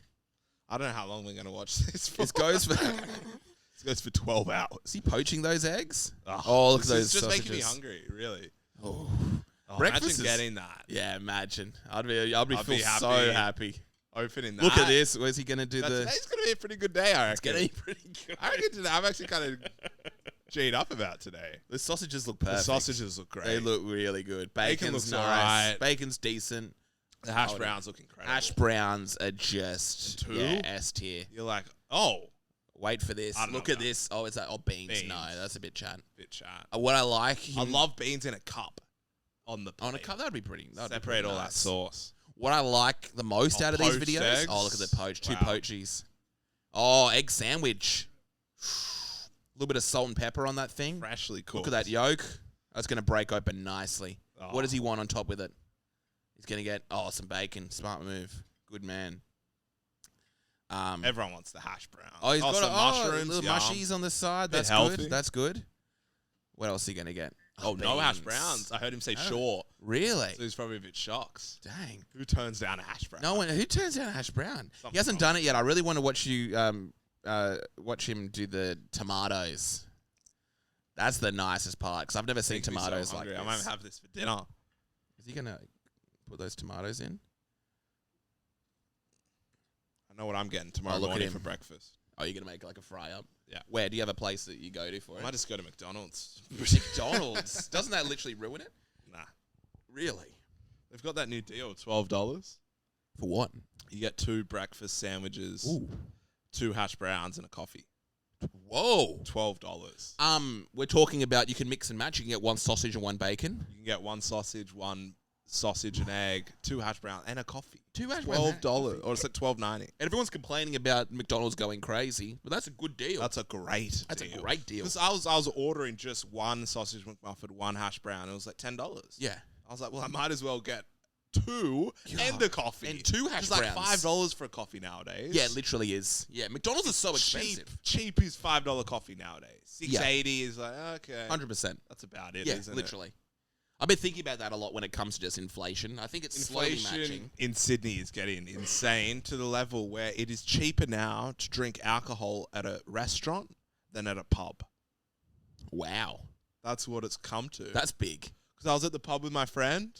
I don't know how long we're going to watch this for. This goes for... This goes for 12 hours. Is he poaching those eggs? Oh, Oh, look at this those is just sausages. making me hungry, really. Oh, Oh, Breakfast imagine is- getting that. Yeah, imagine. I'd be I'd feel be happy. so happy. Opening that. Look at this. Where's he gonna do Today's gonna be a pretty good day, I reckon. It's gonna be pretty good. I reckon today, I'm actually kind of G'd up about today. The sausages look perfect. The sausages look great. They look really good. Bacon Bacon's looks nice. alright. Bacon's decent. The hash Oh, no. browns look incredible. Hash browns are just Two? S tier. You're like, oh, Wait for this. I don't Look know at about this. Oh, is that beans? Beans. No, that's a bit chat. bit chat. What I like, I love beans in a cup on the plate. on a cup. That'd be pretty. That'd be Separate pretty all that nice. sauce. What I like the most Oh, out of these poached videos. eggs? Oh, look at the poached. Two Wow. poachies. Oh, egg sandwich. A little bit of salt and pepper on that thing. Freshly cooked. Look at that yolk. That's going to break open nicely. Oh. What does he want on top with it? He's going to get, some bacon. Smart move. Good man. Everyone wants the hash brown. Oh, he's got some mushrooms. little yum. mushies on the side. Bit That's healthy. good. That's good. What else is he going to get? Oh, no hash beans. browns. I heard him say Oh. short. Really? So he's probably a bit shocked. Dang. Who turns down a hash brown? No one. Who turns down a hash brown? Something He hasn't wrong. done it yet. I really want to watch you watch him do the tomatoes. That's the nicest part because I've never seen Makes me so tomatoes like hungry. this. I might have this for dinner. Is he gonna put those tomatoes in? I know what I'm getting tomorrow look at morning him. for breakfast. Oh, you're gonna make like a fry up? Yeah. Where do you have a place that you go to for I it? might just go to McDonald's. McDonald's. Doesn't that literally ruin it? Nah. Really? They've got that new deal, $12. For what? You get 2 breakfast sandwiches, Ooh. 2 hash browns, and a coffee. Whoa. $12. We're talking about you can mix and match. You can get 1 sausage and 1 bacon. You can get 1 sausage and egg, 2 hash browns, and a coffee. 2 hash browns. $12, or it's like $12.90. Everyone's complaining about McDonald's going crazy, but that's a good deal. That's a great That's deal. a great deal. Because I was ordering just 1 sausage McMuffin, 1 hash brown. It was like $10. Yeah. I was like, well, I might as well get 2 and a coffee. And 2 hash It's like browns. $5 for a coffee nowadays. Yeah, it literally is. Yeah, McDonald's is so expensive. Cheap is $5 coffee nowadays. Yeah. $6.80 is like, okay. 100%. That's about it, Yeah, isn't literally. I've been thinking about that a lot when it comes to just inflation. I think it's slowly matching. Inflation in Sydney is getting insane to the level where it is cheaper now to drink alcohol at a restaurant than at a pub. Wow. That's what it's come to. That's big. Because I was at the pub with my friend,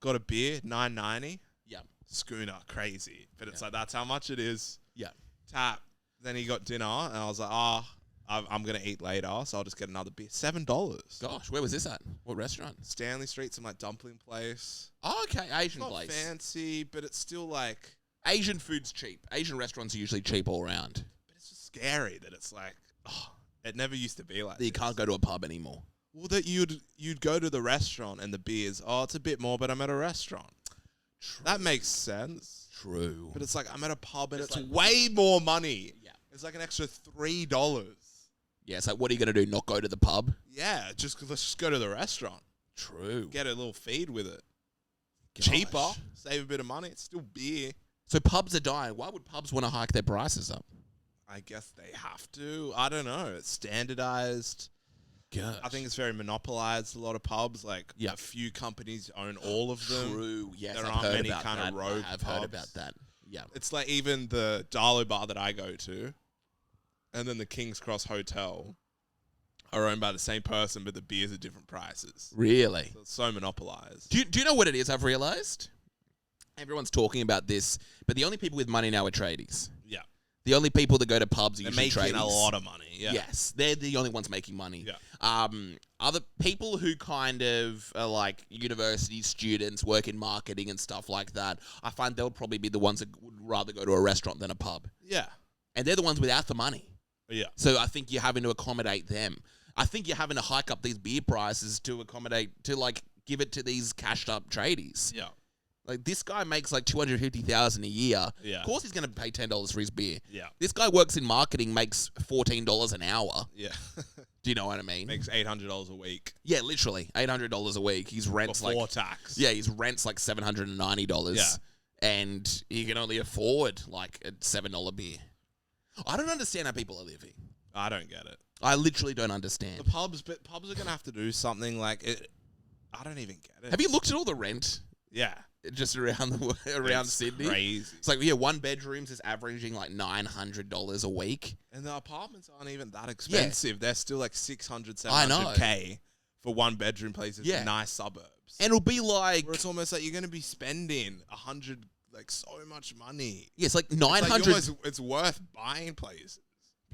got a beer, $9.90. Yeah. Schooner, crazy. But it's like, that's how much it is. Yeah. Tap. Then he got dinner, and I was like, I'm going to eat later, so I'll just get another beer. $7. Gosh, where was this at? What restaurant? Stanley Street, some like dumpling place. Oh, okay. Asian Not place. fancy, but it's still like, Asian food's cheap. Asian restaurants are usually cheap all around. but it's just scary that it's like, oh, it never used to be like You this. can't go to a pub anymore. Well, that you'd go to the restaurant and the beers, it's a bit more, but I'm at a restaurant. That makes sense. True. But it's like I'm at a pub and It's it's like- way more money. Yeah. It's like an extra $3. Yeah, it's like, what are you going to do? Not go to the pub? Yeah, let's just go to the restaurant. True. Get a little feed with it. Gosh. Cheaper, save a bit of money. It's still beer. So pubs are dying. Why would pubs want to hike their prices up? I guess they have to. I don't know. It's standardized. Gosh. I think it's very monopolized. A lot of pubs, like Yeah. a few companies own all of them. True. Yes, There I've aren't heard many about kind of that. rogue I've heard pubs. about that. Yeah. It's like even the Darlow bar that I go to, and then the King's Cross Hotel are owned by the same person, but the beers are different prices. Really? So it's so monopolized. Do you know what it is I've realized? Everyone's talking about this, but the only people with money now are tradies. Yeah. The only people that go to pubs are They're usually making tradies. a lot of money. Yeah. Yes, they're the only ones making money. Yeah. Other people who kind of are like university students, work in marketing and stuff like that, I find they'll probably be the ones that would rather go to a restaurant than a pub. Yeah. And they're the ones without the money. Yeah. So I think you're having to accommodate them. I think you're having to hike up these beer prices to accommodate, to like give it to these cashed up tradies. Yeah. Like this guy makes like $250,000 a year. Yeah. Of course he's going to pay $10 for his beer. Yeah. This guy works in marketing, makes $14 an hour. Yeah. Do you know what I mean? Makes $800 a week Yeah, literally $800 a week. His rent's before like tax. his rent's like $790. Yeah. And he can only afford like a $7 beer. I don't understand how people are living. I don't get it. I literally don't understand. The pubs are gonna have to do something like it. I don't even get it. Have you looked at all the rent Yeah. just around It's Sydney? Crazy. It's like 1 bedrooms is averaging like $900 a week. And the apartments aren't even that expensive. They're still like 600, I know. 700K for 1-bedroom places in nice suburbs. And it'll be like... Where it's almost like you're going to be spending 100, like so much money. Yeah, it's like 900... It's, like it's worth buying places.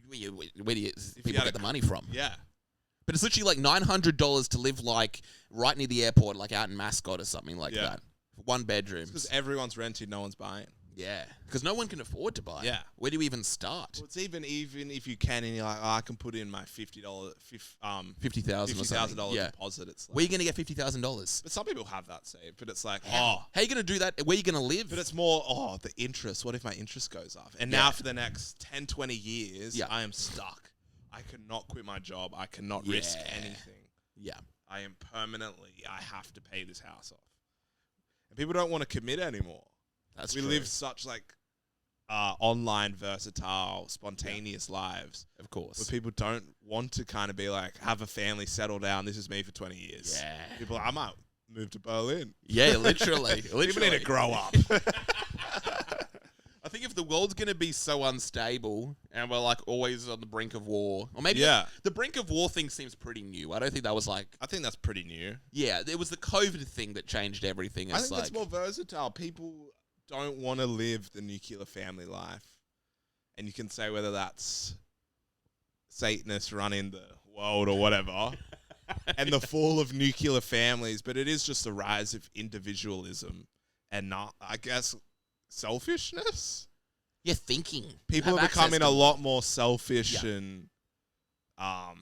Where do people get the money from? Yeah. But it's literally like $900 to live like right near the airport, like out in Mascot or something like that. 1 bedroom. Because everyone's renting, no one's buying. Yeah. Because no one can afford to buy. Yeah. Where do you even start? Well, it's even if you can, and you're like, I can put in my $50,000 deposit. It's like, where are you going to get $50,000? But some people have that saved. But it's like, how are you going to do that? Where are you going to live? But it's more, the interest. What if my interest goes up? And now for the next 10, 20 years, I am stuck. I cannot quit my job. I cannot risk anything. Yeah. I have to pay this house off. And people don't want to commit anymore. That's we true. live such like online, versatile, spontaneous lives. Of course. Where people don't want to kind of be like, have a family, settle down. This is me for 20 years. Yeah. People are like, I might move to Berlin. Yeah, literally. People need to grow up. I think if the world's going to be so unstable and we're like always on the brink of war, or maybe the brink of war thing seems pretty new. I don't think that was like... I think that's pretty new. Yeah, it was the COVID thing that changed everything. I think it's more versatile. People don't want to live the nuclear family life. And you can say whether that's Satanists running the world or whatever, and the fall of nuclear families, but it is just the rise of individualism and not, I guess... selfishness? Yeah, thinking. People are becoming a lot more selfish and I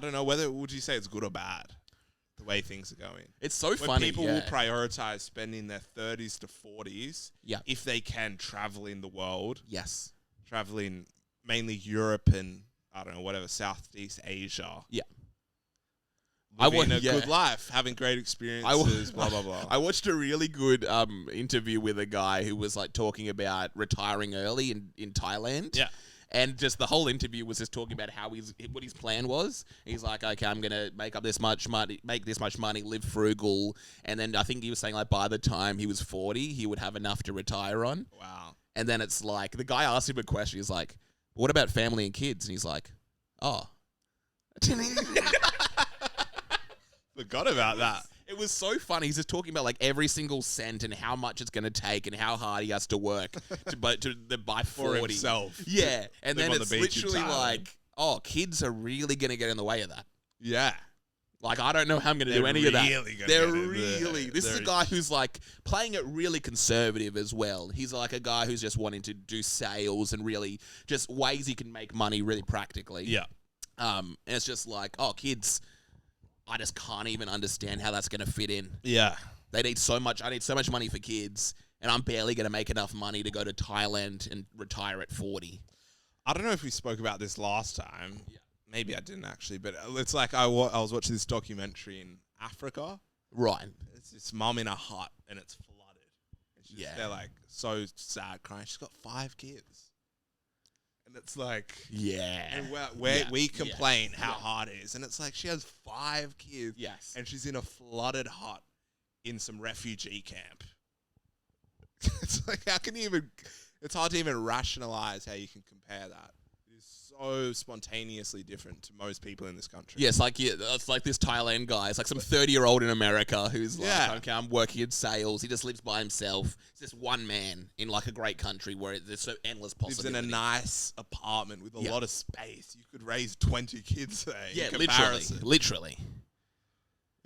don't know would you say it's good or bad the way things are going. It's so funny. People will prioritize spending their 30s to 40s if they can traveling the world. Yes. Traveling mainly Europe and I don't know, whatever, Southeast Asia. Yeah. Living a good life, having great experiences, blah, blah, blah. I watched a really good interview with a guy who was like talking about retiring early in Thailand. Yeah. And just the whole interview was just talking about what his plan was. He's like, okay, I'm going to make this much money, live frugal. And then I think he was saying like by the time he was 40, he would have enough to retire on. Wow. And then it's like, the guy asked him a question. He's like, what about family and kids? And he's like, oh. Forgot about that. It was so funny. He's just talking about like every single cent and how much it's going to take and how hard he has to work to buy 40. For himself. Yeah. And then it's the literally like, oh, kids are really going to get in the way of that. Yeah. Like, I don't know how I'm going to do any of that. This is a guy huge. who's like playing it really conservative as well. He's like a guy who's just wanting to do sales and really just ways he can make money really practically. Yeah. And it's just like, oh, kids... I just can't even understand how that's going to fit in. Yeah. I need so much money for kids, and I'm barely going to make enough money to go to Thailand and retire at 40. I don't know if we spoke about this last time. Yeah. Maybe I didn't actually, but it's like I was watching this documentary in Africa. Right. It's this mum in a hut, and it's flooded. And she's they're like so sad, crying. She's got 5 kids. And it's like, and we complain how hard it is. And it's like she has 5 kids. Yes. And she's in a flooded hut in some refugee camp. It's like, how can you even, it's hard to even rationalize how you can compare that. It's so spontaneously different to most people in this country. Yeah, it's like this Thailand guy. It's like some 30-year-old in America who's like, okay, I'm working in sales. He just lives by himself. It's just one man in like a great country where there's so endless possibilities. Lives in a nice apartment with a lot of space. You could raise 20 kids there. Yeah, in literally.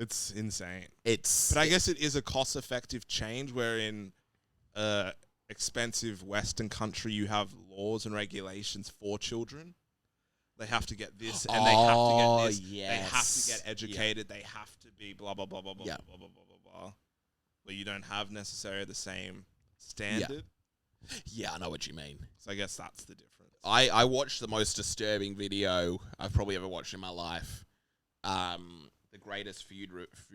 It's insane. But I guess it is a cost-effective change where in expensive Western country you have laws and regulations for children. They have to get this and they have to get this. Yes. They have to get educated. They have to be blah, blah, blah, blah, blah, blah, blah, blah, blah, blah. Where you don't have necessarily the same standard. Yeah, I know what you mean. So I guess that's the difference. I watched the most disturbing video I've probably ever watched in my life. The greatest food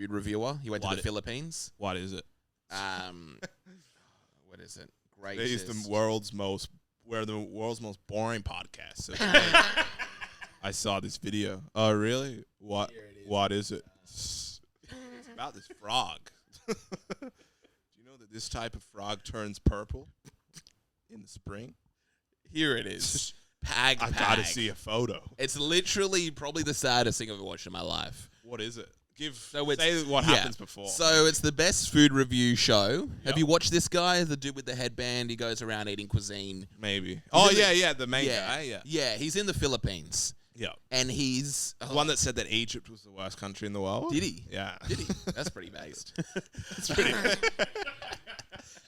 reviewer. He went to the Philippines. What is it? What is it? It's the world's most boring podcast. So I saw this video. Oh, really? What is it? It's about this frog. Do you know that this type of frog turns purple in the spring? Here it is. I gotta see a photo. It's literally probably the saddest thing I've ever watched in my life. What is it? say what happens before. So it's the best food review show. Have you watched this guy, the dude with the headband? He goes around eating cuisine. Maybe. The main guy. Yeah. Yeah, he's in the Philippines. Yeah. And he's... The one that said that Egypt was the worst country in the world. Did he? Yeah. Did he? That's pretty based. That's pretty...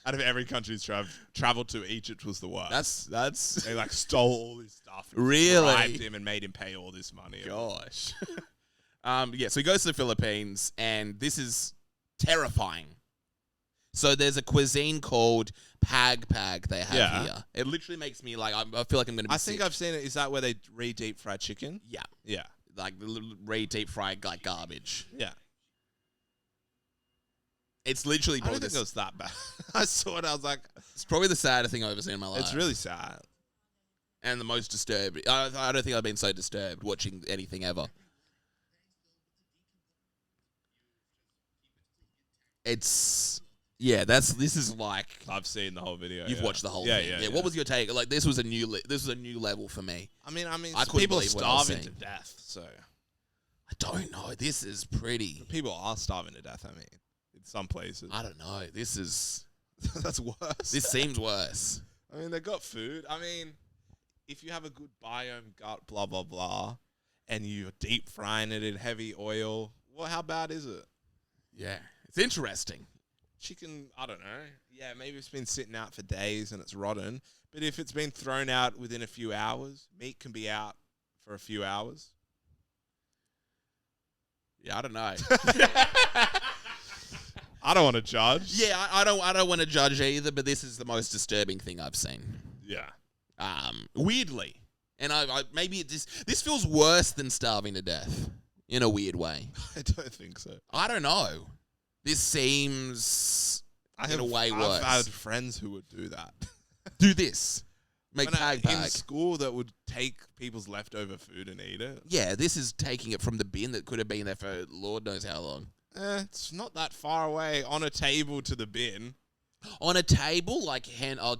Out of every country he's traveled to, Egypt was the worst. That's... They like stole all his stuff. Really? Bribed him and made him pay all this money. Gosh. So he goes to the Philippines, and this is terrifying. So there's a cuisine called Pag they have here. It literally makes me like, I feel like I'm going to be sick. I've seen it. Is that where they re-deep fried chicken? Yeah. Yeah. Like re-deep fried like garbage. Yeah. It's literally I don't think it was that bad. I saw it. I was like, it's probably the saddest thing I've ever seen in my life. It's really sad. And the most disturbed. I don't think I've been so disturbed watching anything ever. This is like... I've seen the whole video. You've watched the whole thing. Yeah. What was your take? Like, this was a new level for me. I mean, people are starving to death, so... I don't know. This is pretty... People are starving to death, in some places. I don't know. This is... That's worse. This seems worse. I mean, they got food. I mean, if you have a good biome gut, blah, blah, blah, and you're deep frying it in heavy oil, well, how bad is it? Yeah. It's interesting. Chicken, I don't know. Yeah, maybe it's been sitting out for days and it's rotten. But if it's been thrown out within a few hours, meat can be out for a few hours. Yeah, I don't know. I don't want to judge. Yeah, I don't want to judge either, but this is the most disturbing thing I've seen. Yeah. Weirdly. And I maybe this feels worse than starving to death in a weird way. I don't think so. I don't know. This seems in a way worse. I've had friends who would do that. Do this. Make pag. In school that would take people's leftover food and eat it. Yeah, this is taking it from the bin that could have been there for Lord knows how long. It's not that far away on a table to the bin. On a table? Like,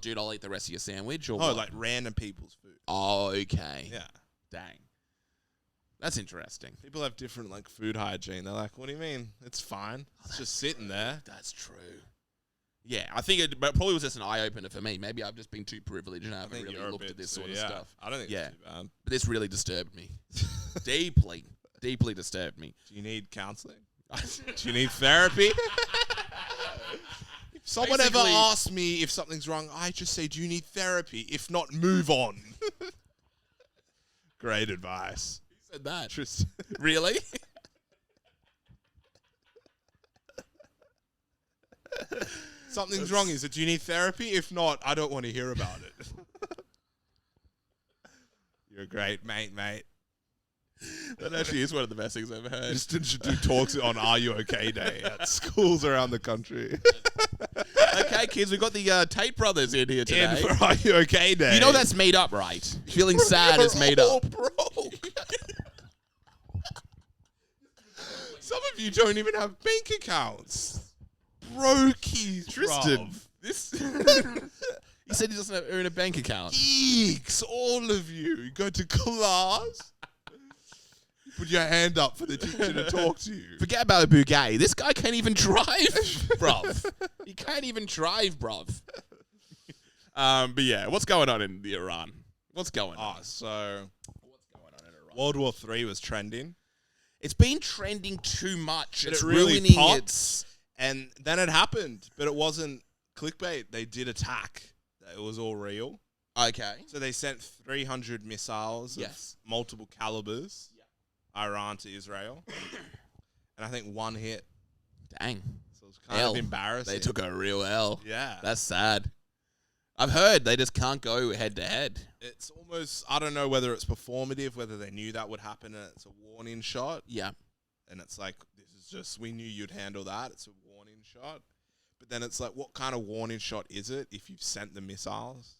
dude, I'll eat the rest of your sandwich? Or what? Like random people's food. Oh, okay. Yeah. Dang. That's interesting. People have different, like, food hygiene. They're like, what do you mean? It's fine. It's just sitting there. That's true. Yeah, I think it probably was just an eye-opener for me. Maybe I've just been too privileged and I haven't really looked at this sort of stuff. I don't think it's too bad. But this really disturbed me. Deeply disturbed me. Do you need counseling? Do you need therapy? If someone ever asks me if something's wrong, I just say, do you need therapy? If not, move on. Great advice. Who said that? Tristan. Really? Something's wrong. Is it? Do you need therapy? If not, I don't want to hear about it. You're a great mate. That actually is one of the best things I've heard. Tristan should do talks on Are You OK Day at schools around the country. Okay, kids, we've got the Tate brothers in here today. In for Are You OK Day. You know that's made up, right? Feeling sad is made up. Broke. Some of you don't even have bank accounts. Brokies, Tristan. Bruv. He said he doesn't earn a bank account. Eeks, all of you. You go to class. You put your hand up for the teacher to talk to you. Forget about a bouquet. This guy can't even drive, bruv. He can't even drive, bruv. But yeah, what's going on in Iran? What's going on? So what's going on in Iran? World War III was trending. It's been trending too much. But it's it really ruining popped, its... And then it happened, but it wasn't clickbait. They did attack. It was all real. Okay. So they sent 300 missiles of multiple calibers, Iran to Israel. And I think one hit. Dang. So it was kind of embarrassing. They took a real L. Yeah. That's sad. I've heard they just can't go head to head. It's almost, I don't know whether it's performative, whether they knew that would happen and it's a warning shot. Yeah. And it's like, this is just, we knew you'd handle that. It's a warning shot. But then it's like, what kind of warning shot is it if you've sent the missiles?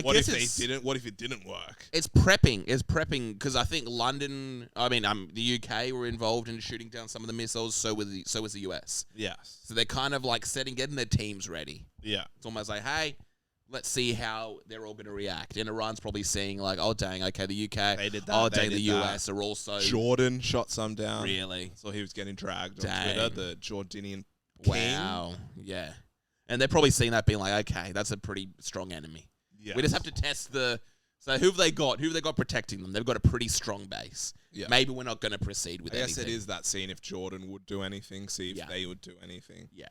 What if it didn't work? It's prepping. It's prepping because I think the UK were involved in shooting down some of the missiles. So was the US. Yes. So they're kind of like getting their teams ready. Yeah. It's almost like, hey, Let's see how they're all going to react. And Iran's probably seeing like, oh, dang, okay, the UK. They did that. Oh, they dang, did the that. US are also... Jordan shot some down. Really? So he was getting dragged Dang. on Twitter, the Jordanian king. Wow. Yeah. And they're probably seeing that being like, okay, that's a pretty strong enemy. Yes. We just have to test the... So who have they got? Who have they got protecting them? They've got a pretty strong base. Yeah. Maybe we're not going to proceed with I guess anything. it is that scene if Jordan would do anything, see if they would do anything. Yeah.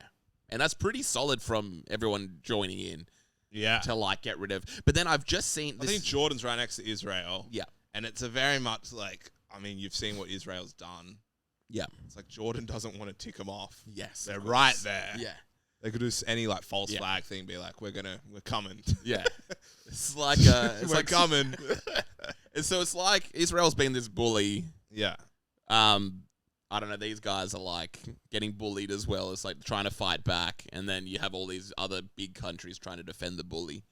And that's pretty solid from everyone joining in Yeah. to like get rid of. But then I've just seen I this. think Jordan's right next to Israel. Yeah. And it's a very much like, I mean, you've seen what Israel's done. Yeah. It's like Jordan doesn't want to tick them off. Yes. They're of course. right there. Yeah. They could do any like false flag thing, be like, we're coming. Yeah. It's like We're coming. And so it's like Israel's been this bully. Yeah. I don't know, these guys are like getting bullied as well. It's like trying to fight back, and then you have all these other big countries trying to defend the bully.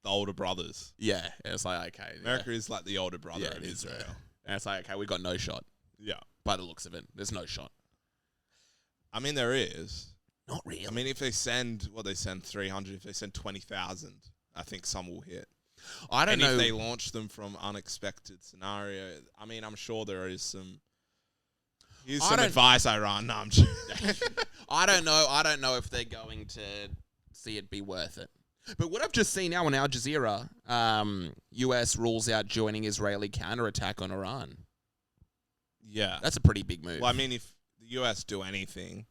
The older brothers. Yeah. And it's like, okay. America is like the older brother Yeah, of it is, Israel. And it's like, okay, we got no shot. Yeah. By the looks of it, there's no shot. I mean, there is. Not really. I mean, if they send, 300, if they send 20,000, I think some will hit. I don't know. If they launch them from unexpected scenario, I mean, I'm sure there is some. Here's some advice, Iran. No, I'm just I don't know. I don't know if they're going to see it be worth it. But what I've just seen now on Al Jazeera, US rules out joining Israeli counterattack on Iran. Yeah. That's a pretty big move. Well, I mean, if the US do anything,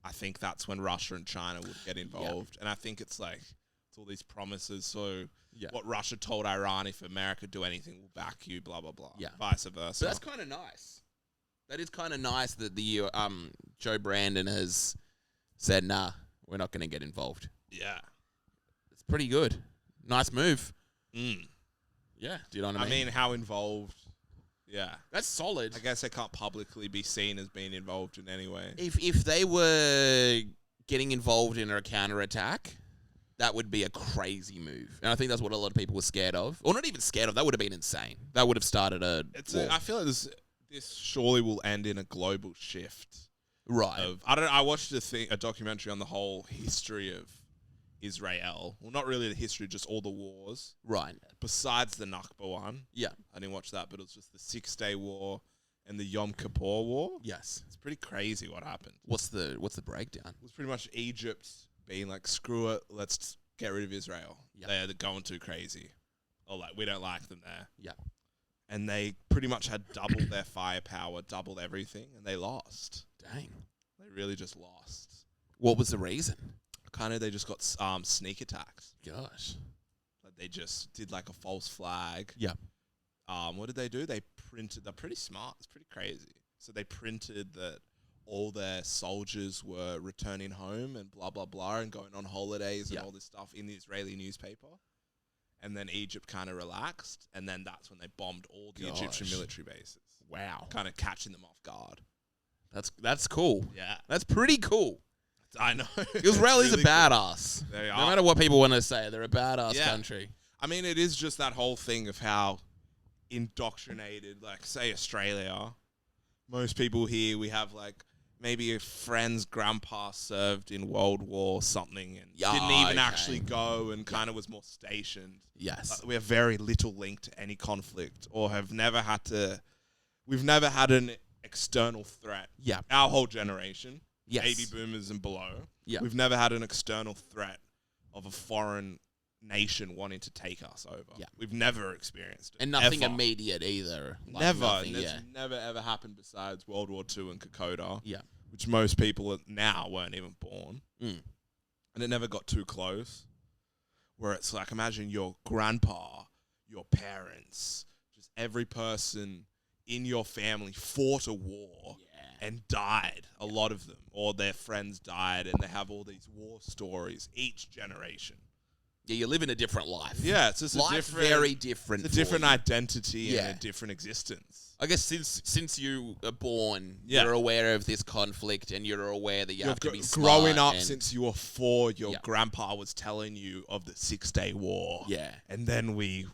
I think that's when Russia and China would get involved. Yeah. And I think it's like, it's all these promises. So what Russia told Iran, if America do anything, we'll back you, blah, blah, blah. Yeah. Vice versa. So that's kind of nice. That is kind of nice that the Joe Brandon has said, nah, we're not going to get involved. Yeah. It's pretty good. Nice move. Mm. Yeah. Do you know what I mean? I mean, how involved? Yeah. That's solid. I guess they can't publicly be seen as being involved in any way. If they were getting involved in a counterattack, that would be a crazy move. And I think that's what a lot of people were scared of. Or not even scared of. That would have been insane. That would have started a war. I feel like this surely will end in a global shift. Right. I watched a documentary on the whole history of Israel. Well, not really the history, just all the wars. Right. Besides the Nakba one. Yeah. I didn't watch that, but it was just the 6-Day War and the Yom Kippur War. Yes. It's pretty crazy what happened. What's the breakdown? It was pretty much Egypt being like, screw it, let's get rid of Israel. Yep. They're going too crazy. Or like, we don't like them there. Yeah. And they pretty much had doubled their firepower, doubled everything, and they lost. Dang. They really just lost. What was the reason? Kind of, they just got sneak attacks. Gosh. Like they just did like a false flag. Yeah. What did they do? They printed. They're pretty smart. It's pretty crazy. So they printed that all their soldiers were returning home and blah blah blah and going on holidays and all this stuff in the Israeli newspaper. And then Egypt kind of relaxed, and then that's when they bombed all the Egyptian military bases. Wow. Kind of catching them off guard. That's cool. Yeah. That's pretty cool. I know. Israelis really are badass. They No are. matter what people want to say, they're a badass country. I mean, it is just that whole thing of how indoctrinated, like, say, Australia. Most people here, we have, like, maybe a friend's grandpa served in World War something and didn't even actually go and kind of was more stationed. Yes. We have very little link to any conflict or have never had to... We've never had an external threat. Yeah. Our whole generation. Yes. Baby boomers and below. Yeah. We've never had an external threat of a foreign nation wanting to take us over. Yeah. We've never experienced it. And nothing ever. immediate either. Like Never. Nothing, It's never ever happened besides World War II and Kokoda. Yeah. Which most people now weren't even born. Mm. And it never got too close. Where it's like, imagine your grandpa, your parents, just every person in your family fought a war and died, a lot of them, or their friends died, and they have all these war stories each generation. Yeah, you live in a different life. Yeah, it's just Life's very different. It's a different for you. identity and a different existence. I guess since you are born, Yeah. you're aware of this conflict, and you're aware that you have to be smart. Growing up and since you were 4, your grandpa was telling you of the 6-Day War. Yeah. And then we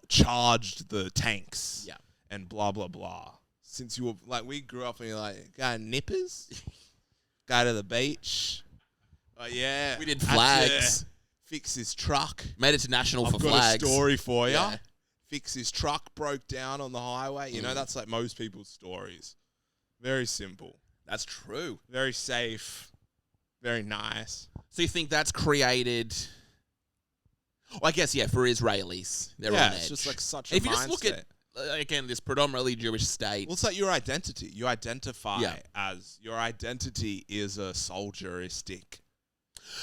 charged the tanks. Yeah. And blah, blah, blah. Since you were, like, we grew up and you're like, go nippers, go to the beach. Yeah. We did had to flags. fix his truck. Made it to national for I've got flags. a story for you. Yeah. Fix his truck, broke down on the highway. You know, that's like most people's stories. Very simple. That's true. Very safe. Very nice. So you think that's created? Well, I guess, yeah, for Israelis. They're on edge. It's just like such a If you mindset. just look at, again, this predominantly Jewish state. Well, it's like your identity. You identify Yeah. as your identity is a soldieristic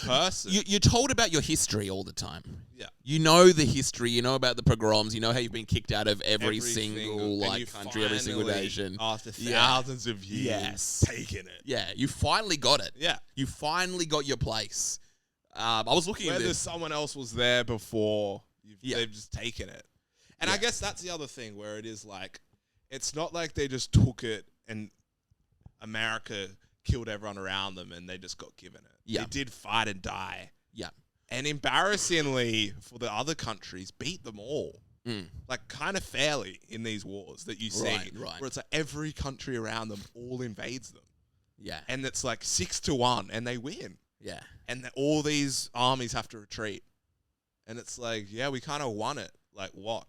person. You're told about your history all the time. Yeah. You know the history. You know about the pogroms. You know how you've been kicked out of every single and you country, every single finally, nation. after Yeah. thousands of years, Yes. taking it. Yeah, you finally got it. Yeah. You finally got your place. I was looking at Whether this. someone else was there before, Yeah. they've just taken it. And Yeah. I guess that's the other thing where it is like, it's not like they just took it and America killed everyone around them and they just got given it. Yeah. They did fight and die. Yeah. And embarrassingly for the other countries, beat them all. Like kind of fairly in these wars that you see. Right. Where it's like every country around them all invades them. Yeah. And it's like 6-1 and they win. Yeah. And all these armies have to retreat. And it's like, yeah, we kind of won it. Like what?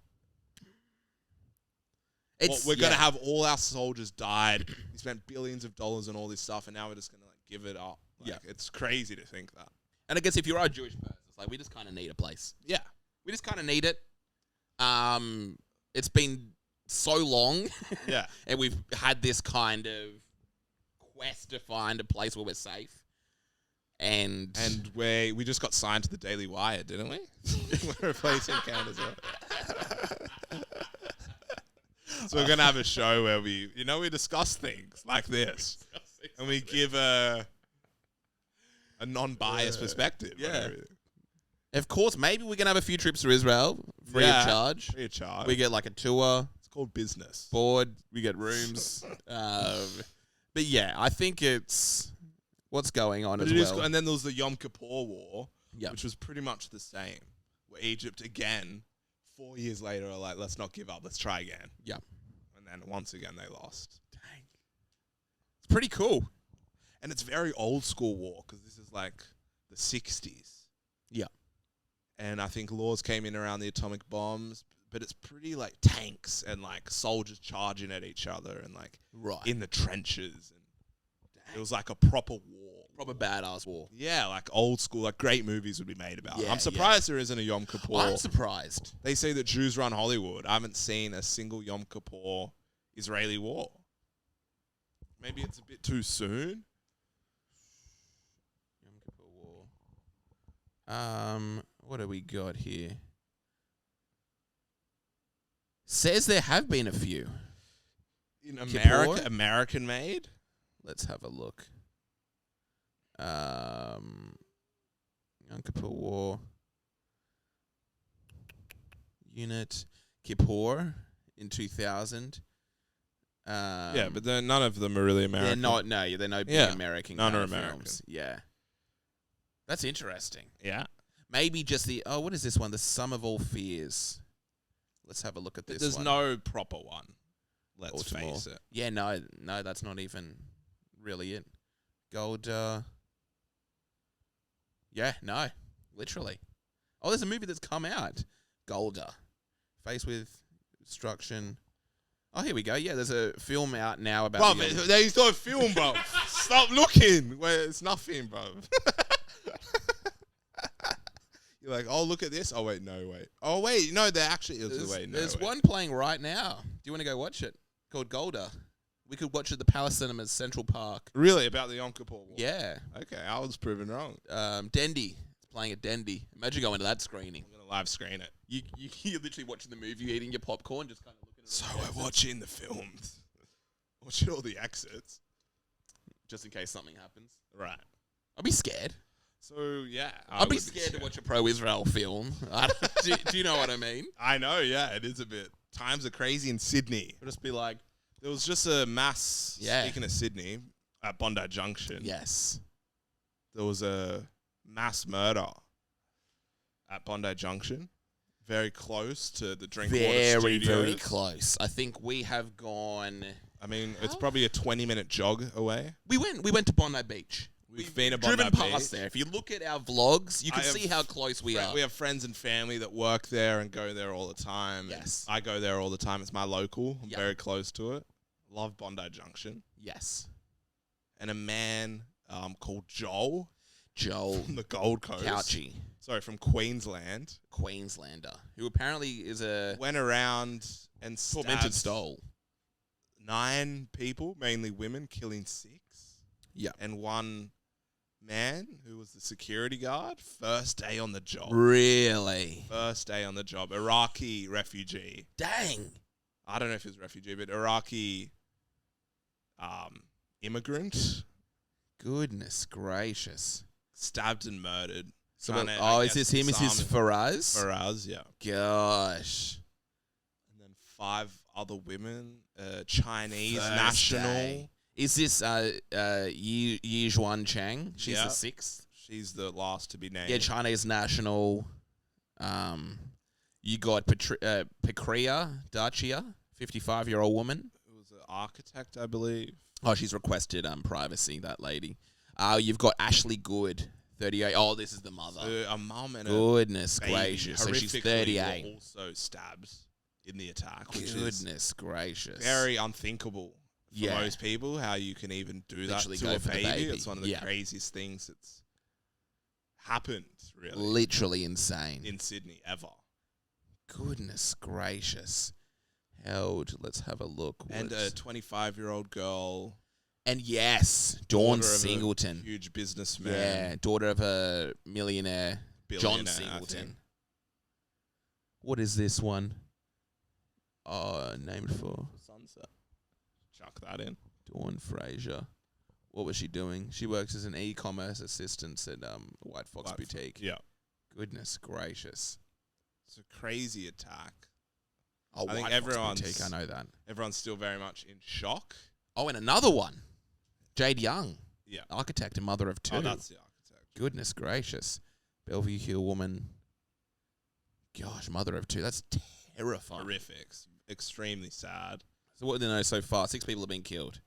We're going to have all our soldiers died. We spent billions of dollars on all this stuff, and now we're just going to like give it up. Like, it's crazy to think that. And I guess if you're a Jewish person, it's like we just kind of need a place. Yeah. We just kind of need it. It's been so long. Yeah. And we've had this kind of quest to find a place where we're safe. And we just got signed to the Daily Wire, didn't we? We're replacing Canada's. So we're gonna have a show where we discuss things like this, and we give a non-biased perspective. Yeah. Of course, maybe we can have a few trips to Israel free of charge. Free of charge. We get like a tour. It's called business. Board. We get rooms. But yeah, I think it's what's going on as well. And then there was the Yom Kippur War, Yep. which was pretty much the same. Where Egypt again, 4 years later, are like, let's not give up, let's try again. Yep. And then once again they lost. Dang. It's pretty cool. And it's very old school war because this is like the 60s. Yeah. And I think laws came in around the atomic bombs, but it's pretty like tanks and like soldiers charging at each other and like in the trenches. And it was like a proper war. Proper badass war. Yeah, like old school, like great movies would be made about it. Yeah, I'm surprised there isn't a Yom Kippur. I'm surprised. They say that Jews run Hollywood. I haven't seen a single Yom Kippur Israeli war. Maybe it's a bit too soon. Yom Kippur War. What do we got here? Says there have been a few. In Kippur? America, American made? Let's have a look. Yom Kippur War. Unit Kippur in 2000. Yeah, but none of them are really American. They're no big Yeah, American. none kind are of American. films. Yeah. That's interesting. Yeah. Maybe just what is this one? The Sum of All Fears. Let's have a look at this There's one. no proper one. Let's Baltimore. face it. Yeah, no, that's not even really it. Golda. Yeah, no, literally. Oh, there's a movie that's come out. Golda. Faced with destruction. Oh, here we go. Yeah, there's a film out now about... Bro, there's no film, bro. Stop looking. Where it's nothing, bro. You're like, oh, look at this. Oh, wait, no, wait. Oh, wait, no, there actually is a way. No, There's wait. one playing right now. Do you want to go watch it? Called Golda. We could watch it at the Palace Cinemas, Central Park. Really? About the Yom Kippur War? Yeah. Okay, I was proven wrong. Dendy. It's playing at Dendy. Imagine going to that screening. I'm going to live screen it. You're literally watching the movie, eating your popcorn, just kind of looking at So all the we're exits, watching the films. Watching all the exits. just in case something happens. Right. I'd be scared. So, yeah. I'd be scared to watch a pro-Israel film. Do you know what I mean? I know, yeah, it is a bit. Times are crazy in Sydney. I'd just be like, There was just a mass, Yeah. speaking of Sydney, at Bondi Junction. yes. There was a mass murder at Bondi Junction. Very close to the Drinkwater Very, Studios. very close. I think we have gone... I mean, it's probably a 20-minute jog away. We went to Bondi Beach. We've been driven past there. If you look at our vlogs, you can see how close we are. We have friends and family that work there and go there all the time. Yes. I go there all the time. It's my local. I'm very close to it. Love Bondi Junction. Yes. And a man called Joel from the Gold Coast. Couchy. Sorry, from Queenslander, who apparently is went around and tormented stole 9 people, mainly women, killing 6. Yeah. And one man who was the security guard, first day on the job. Really? First day on the job. Iraqi refugee. Dang. I don't know if he was refugee, but Iraqi immigrant. Goodness gracious. Stabbed and murdered. So is this him? Is this Faraz? Faraz, yeah. Gosh. And then 5 other women, Chinese national. Day. Is this Yi Zhuan Chang? She's the 6th. She's the last to be named. Yeah, Chinese national. You got Pakria Dachia, 55-year-old woman. It was an architect, I believe. Oh, she's requested privacy, that lady. You've got Ashley Good, 38. Oh, this is the mother. So a mum and Goodness a baby gracious. So she's 38. Were also stabbed in the attack. Goodness gracious. Very unthinkable for most people, how you can even do literally that to a baby. It's one of the craziest things that's happened, really. Literally insane. In Sydney, ever. Goodness gracious. Held. Let's have a look. And a 25-year-old girl. And yes, Dawn Singleton. Huge businessman. Yeah, daughter of a millionaire, John Singleton. What is this one? Named for Sunset. Chuck that in. Dawn Fraser. What was she doing? She works as an e-commerce assistant at White Fox Boutique. Yeah. Goodness gracious. It's a crazy attack. Oh, I think White Fox Boutique, I know that. Everyone's still very much in shock. Oh, and another one. Jade Young. Yeah. Architect and mother of 2. Oh, that's the architect. Goodness gracious. Bellevue Hill woman. Gosh, mother of 2. That's terrifying. Horrific. Extremely sad. So what do they know so far? 6 people have been killed.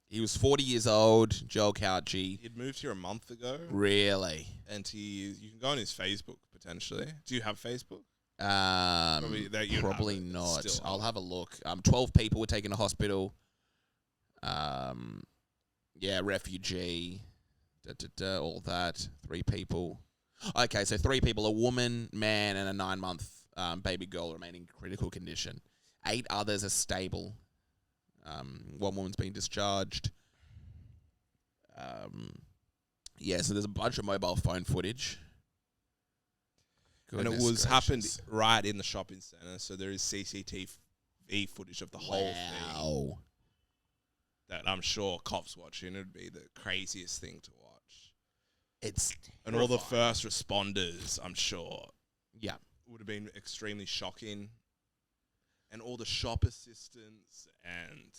He was 40 years old, Joel Couchy. He'd moved here a month ago. Really? And you can go on his Facebook, potentially. Do you have Facebook? Probably not. I'll have a look. 12 people were taken to hospital. Refugee. All that. 3 people. Okay, so 3 people, a woman, man, and a 9-month baby girl remain in critical condition. 8 others are stable. 1 woman's being discharged. So there's a bunch of mobile phone footage. And it was happened right in the shopping centre, so there is CCTV footage of the whole thing. That I'm sure cops watching, it would be the craziest thing to watch. It's and all the first responders, I'm sure, would have been extremely shocking. And all the shop assistants and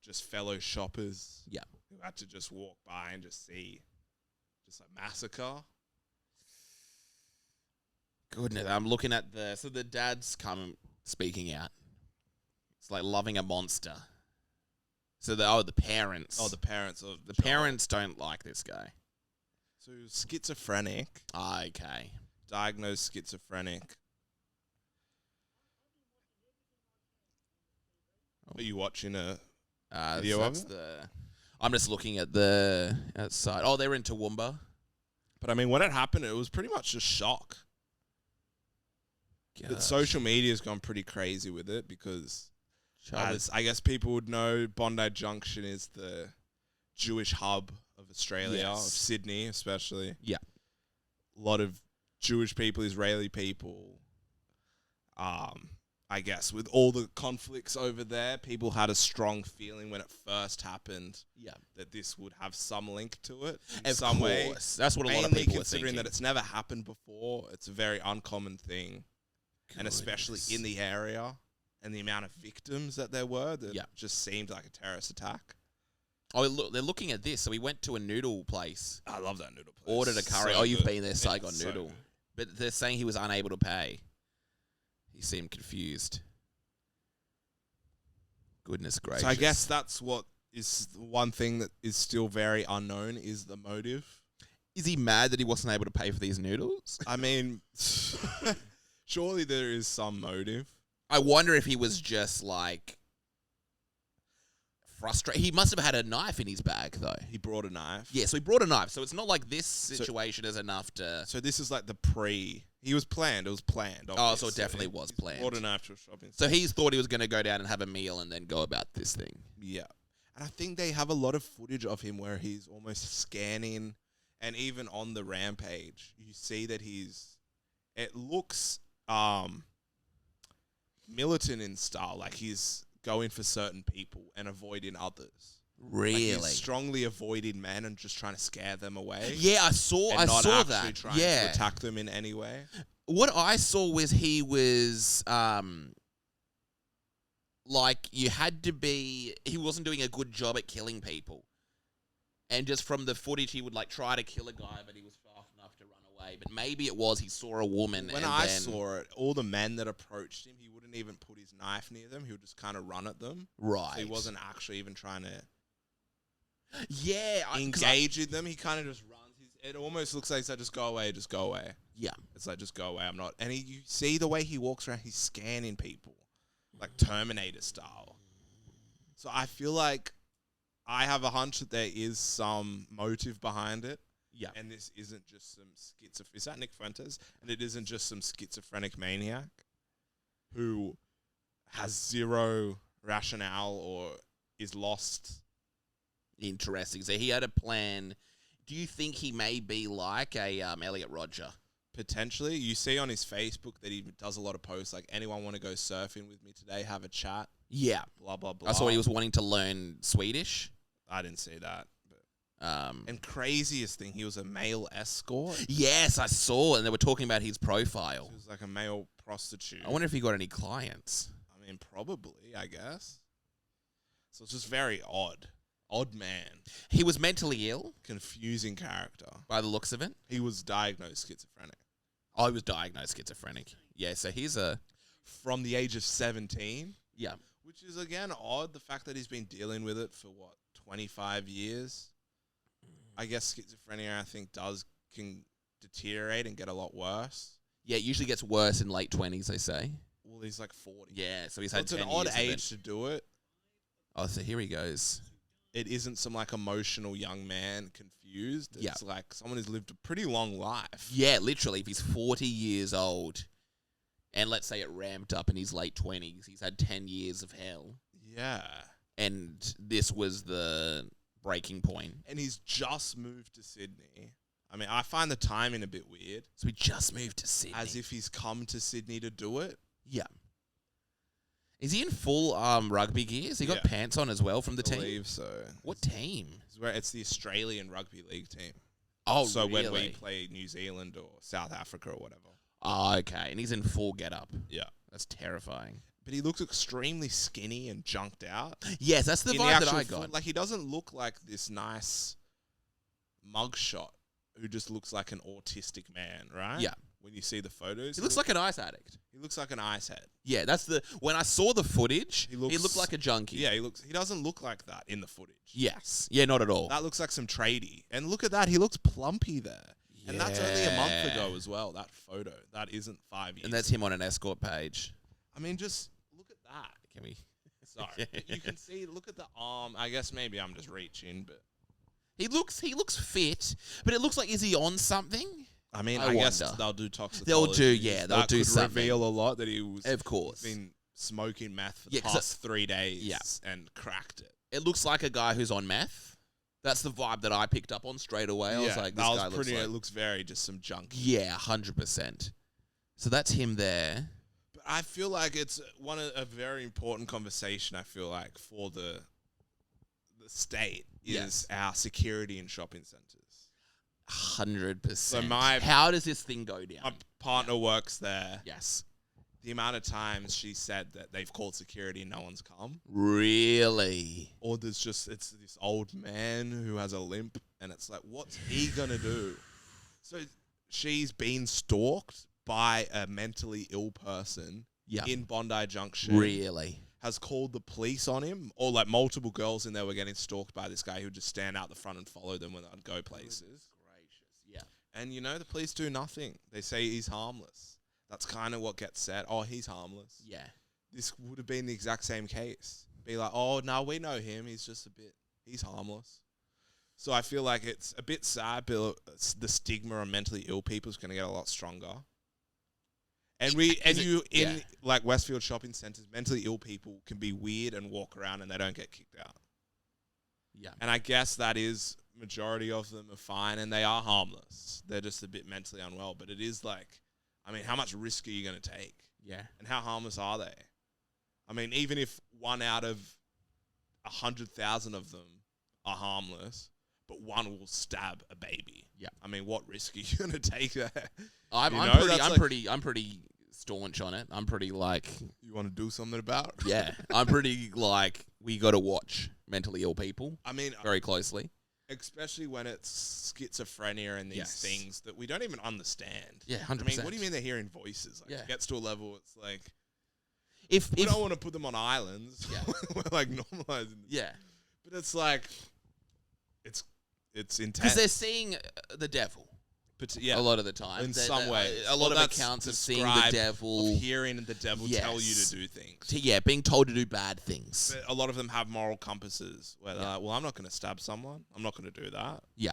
just fellow shoppers who had to just walk by and just see just like massacre. Goodness, I'm looking at the dad's speaking out. It's like loving a monster. So the parents. Oh, the parents of the parents don't like this guy. So schizophrenic. Okay. Diagnosed schizophrenic. Are you watching a video of it? I'm just looking at the outside. Oh, they're in Toowoomba. But I mean, when it happened, it was pretty much just shock. But social media's gone pretty crazy with it because, as I guess people would know, Bondi Junction is the Jewish hub of Australia, of Sydney especially. Yeah. A lot of Jewish people, Israeli people. I guess with all the conflicts over there, people had a strong feeling when it first happened that this would have some link to it in some way. That's what a lot of people are thinking. Considering that it's never happened before, it's a very uncommon thing. And especially in the area and the amount of victims that there were, that just seemed like a terrorist attack. Oh, look, they're looking at this. So we went to a noodle place. I love that noodle place. Ordered a curry. So you've been there, Saigon so noodle. good. But they're saying he was unable to pay. He seemed confused. Goodness gracious. So I guess that's what is one thing that is still very unknown is the motive. Is he mad that he wasn't able to pay for these noodles? I mean, surely there is some motive. I wonder if he was just like frustrated. He must have had a knife in his bag, though. He brought a knife. Yeah, so he brought a knife. So it's not like this situation is enough to. So this is like the pre. He was planned. It was planned. Oh, Obviously. so it definitely was planned. Brought a knife to a shopping. So he's thought he was going to go down and have a meal and then go about this thing. Yeah, and I think they have a lot of footage of him where he's almost scanning, and even on the rampage, you see that it looks militant in style, like he's going for certain people and avoiding others. Really? Like he's strongly avoiding men and just trying to scare them away. Yeah, I saw and not actually that. Trying to attack them in any way. What I saw was he was like he wasn't doing a good job at killing people. And just from the footage, he would like try to kill a guy, but he was fast enough to run away. But maybe it was he saw a woman. When I saw it, all the men that approached him, he wouldn't even put his knife near them. He would just kind of run at them. Right. So he wasn't actually even trying to Yeah, engage with them. He kind of just runs. It almost looks like he's like, just go away, just go away. Yeah. It's like, just go away. I'm not. And you see the way he walks around, he's scanning people, like Terminator style. So I feel like I have a hunch that there is some motive behind it. Yeah. And this isn't just some is that Nick Fuentes? And it isn't just some schizophrenic maniac who has zero rationale or is lost. Interesting. So he had a plan. Do you think he may be like a Elliot Rodger? Potentially. You see on his Facebook that he does a lot of posts like, anyone want to go surfing with me today, have a chat, Yeah. blah, blah, blah. I saw he was wanting to learn Swedish. I didn't see that. And craziest thing, he was a male escort. Yes, I saw, and they were talking about his profile. He was like a male prostitute. I wonder if he got any clients. I mean, probably, I guess. So it's just very odd. Odd man. He was mentally ill, Confusing character. by the looks of it. He was diagnosed schizophrenic. Oh, he was diagnosed schizophrenic. Yeah, so he's From the age of 17. Yeah. Which is, again, odd. The fact that he's been dealing with it for, 25 years? I guess schizophrenia, I think, can deteriorate and get a lot worse. Yeah, it usually gets worse in late 20s, they say. Well, he's like 40. Yeah, so he's So had it's 10 an odd years of it. age to do it. Oh, so here he goes. It isn't some like emotional young man confused. It's like someone who's lived a pretty long life. Yeah, literally, if he's 40 years old, and let's say it ramped up in his late 20s, he's had 10 years of hell. Yeah. And this was the breaking point. And he's just moved to Sydney. I mean, I find the timing a bit weird. So he just moved to Sydney. As if he's come to Sydney to do it. Yeah. Is he in full rugby gear? Has he got pants on as well from the team? I believe so. What team? It's the Australian Rugby League team. Oh, so really? when we play New Zealand or South Africa or whatever. Oh, okay. And he's in full get-up. Yeah. That's terrifying. But he looks extremely skinny and junked out. Yes, that's the vibe that I got. Like, he doesn't look like this nice mugshot who just looks like an autistic man, right? Yeah. When you see the photos. He looks like an ice addict. He looks like an ice head. Yeah, when I saw the footage, he looked like a junkie. Yeah, he doesn't look like that in the footage. Yes. Yeah, not at all. That looks like some tradie. And look at that, he looks plumpy there. Yeah. And that's only a month ago as well, that photo. That isn't 5 years. And that's him on an escort page. I mean, just look at that. Can we? Sorry. You can see, look at the arm. I guess maybe I'm just reaching, but he looks fit, but it looks like, is he on something? I mean, I guess they'll do toxicology. They'll do something. Reveal a lot that he was, of course, been smoking meth for the past 3 days and cracked it. It looks like a guy who's on meth. That's the vibe that I picked up on straight away. I was like, this guy looks like... It looks very just some junk. Yeah, 100%. So that's him there. But I feel like it's a very important conversation, I feel like, for the state is our security in shopping centres. 100%. So how does this thing go down? My partner works there. Yes. The amount of times she said that they've called security and no one's come. Really? Or it's this old man who has a limp and it's like, what's he gonna do? So she's been stalked by a mentally ill person in Bondi Junction. Really? has called the police on him, or like multiple girls in there were getting stalked by this guy who would just stand out the front and follow them when they'd go places. Yeah. And the police do nothing. They say he's harmless. That's kind of what gets said. Oh, he's harmless. Yeah. This would have been the exact same case. Be like, oh, no, we know him. He's harmless. So I feel like it's a bit sad, but the stigma on mentally ill people is going to get a lot stronger. And like Westfield shopping centres, mentally ill people can be weird and walk around and they don't get kicked out. Yeah. And I guess that is majority of them are fine and they are harmless. They're just a bit mentally unwell. But it is like, I mean, how much risk are you going to take? Yeah. And how harmless are they? I mean, even if 1 out of 100,000 of them are harmless, but one will stab a baby. Yeah. I mean, what risk are you going to take there? I'm pretty staunch on it. I'm pretty like, you want to do something about it? yeah. I'm pretty like, we got to watch mentally ill people. I mean, very closely. Especially when it's schizophrenia and these things that we don't even understand. Yeah, 100%. I mean, what do you mean they're hearing voices? Like, it gets to a level, it's like, if we don't want to put them on islands. Yeah. We're like normalizing. Yeah. But it's like, it's intense. Because they're seeing the devil. But yeah, a lot of the time. In some way. A lot of accounts of seeing the devil. Of hearing the devil tell you to do things. Being told to do bad things. But a lot of them have moral compasses where they're like, well, I'm not going to stab someone. I'm not going to do that. Yeah.